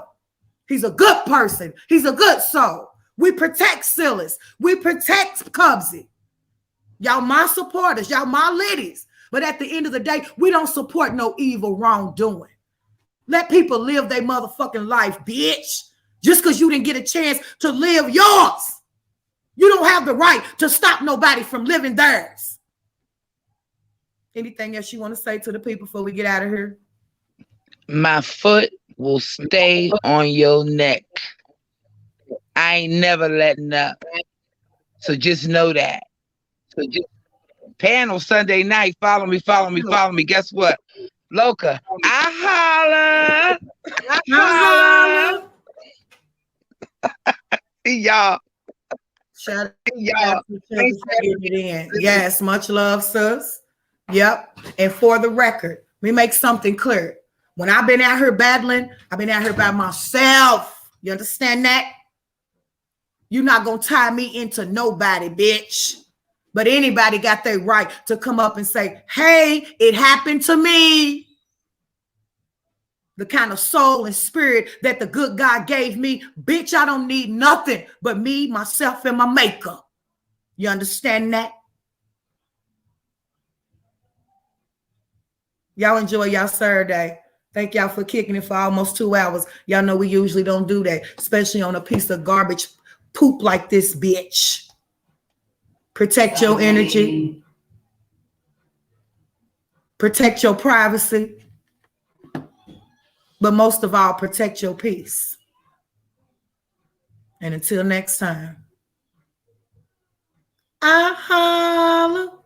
He's a good person. He's a good soul. We protect Silas. We protect Cubsy. Y'all my supporters. Y'all my ladies. But at the end of the day, we don't support no evil wrongdoing. Let people live their motherfucking life, bitch. Just because you didn't get a chance to live yours. You don't have the right to stop nobody from living theirs. Anything else you want to say to the people before we get out of here? My foot will stay on your neck. I ain't never letting up. So just know that. Panel Sunday night. Follow me, follow me, follow me. Guess what? Loca, I holla. See y'all. Shout out to each other for getting it in. Yes, much love, sis. Yep. And for the record, we make something clear. When I've been out here battling, I've been out here by myself. You understand that? You're not going to tie me into nobody, bitch. But anybody got their right to come up and say, hey, it happened to me. The kind of soul and spirit that the good God gave me, bitch, I don't need nothing but me, myself, and my maker. You understand that? Y'all enjoy y'all Saturday. Thank y'all for kicking it for almost 2 hours. Y'all know we usually don't do that, especially on a piece of garbage poop like this, bitch. Protect your energy. Protect your privacy. But most of all, protect your peace. And until next time, I holla.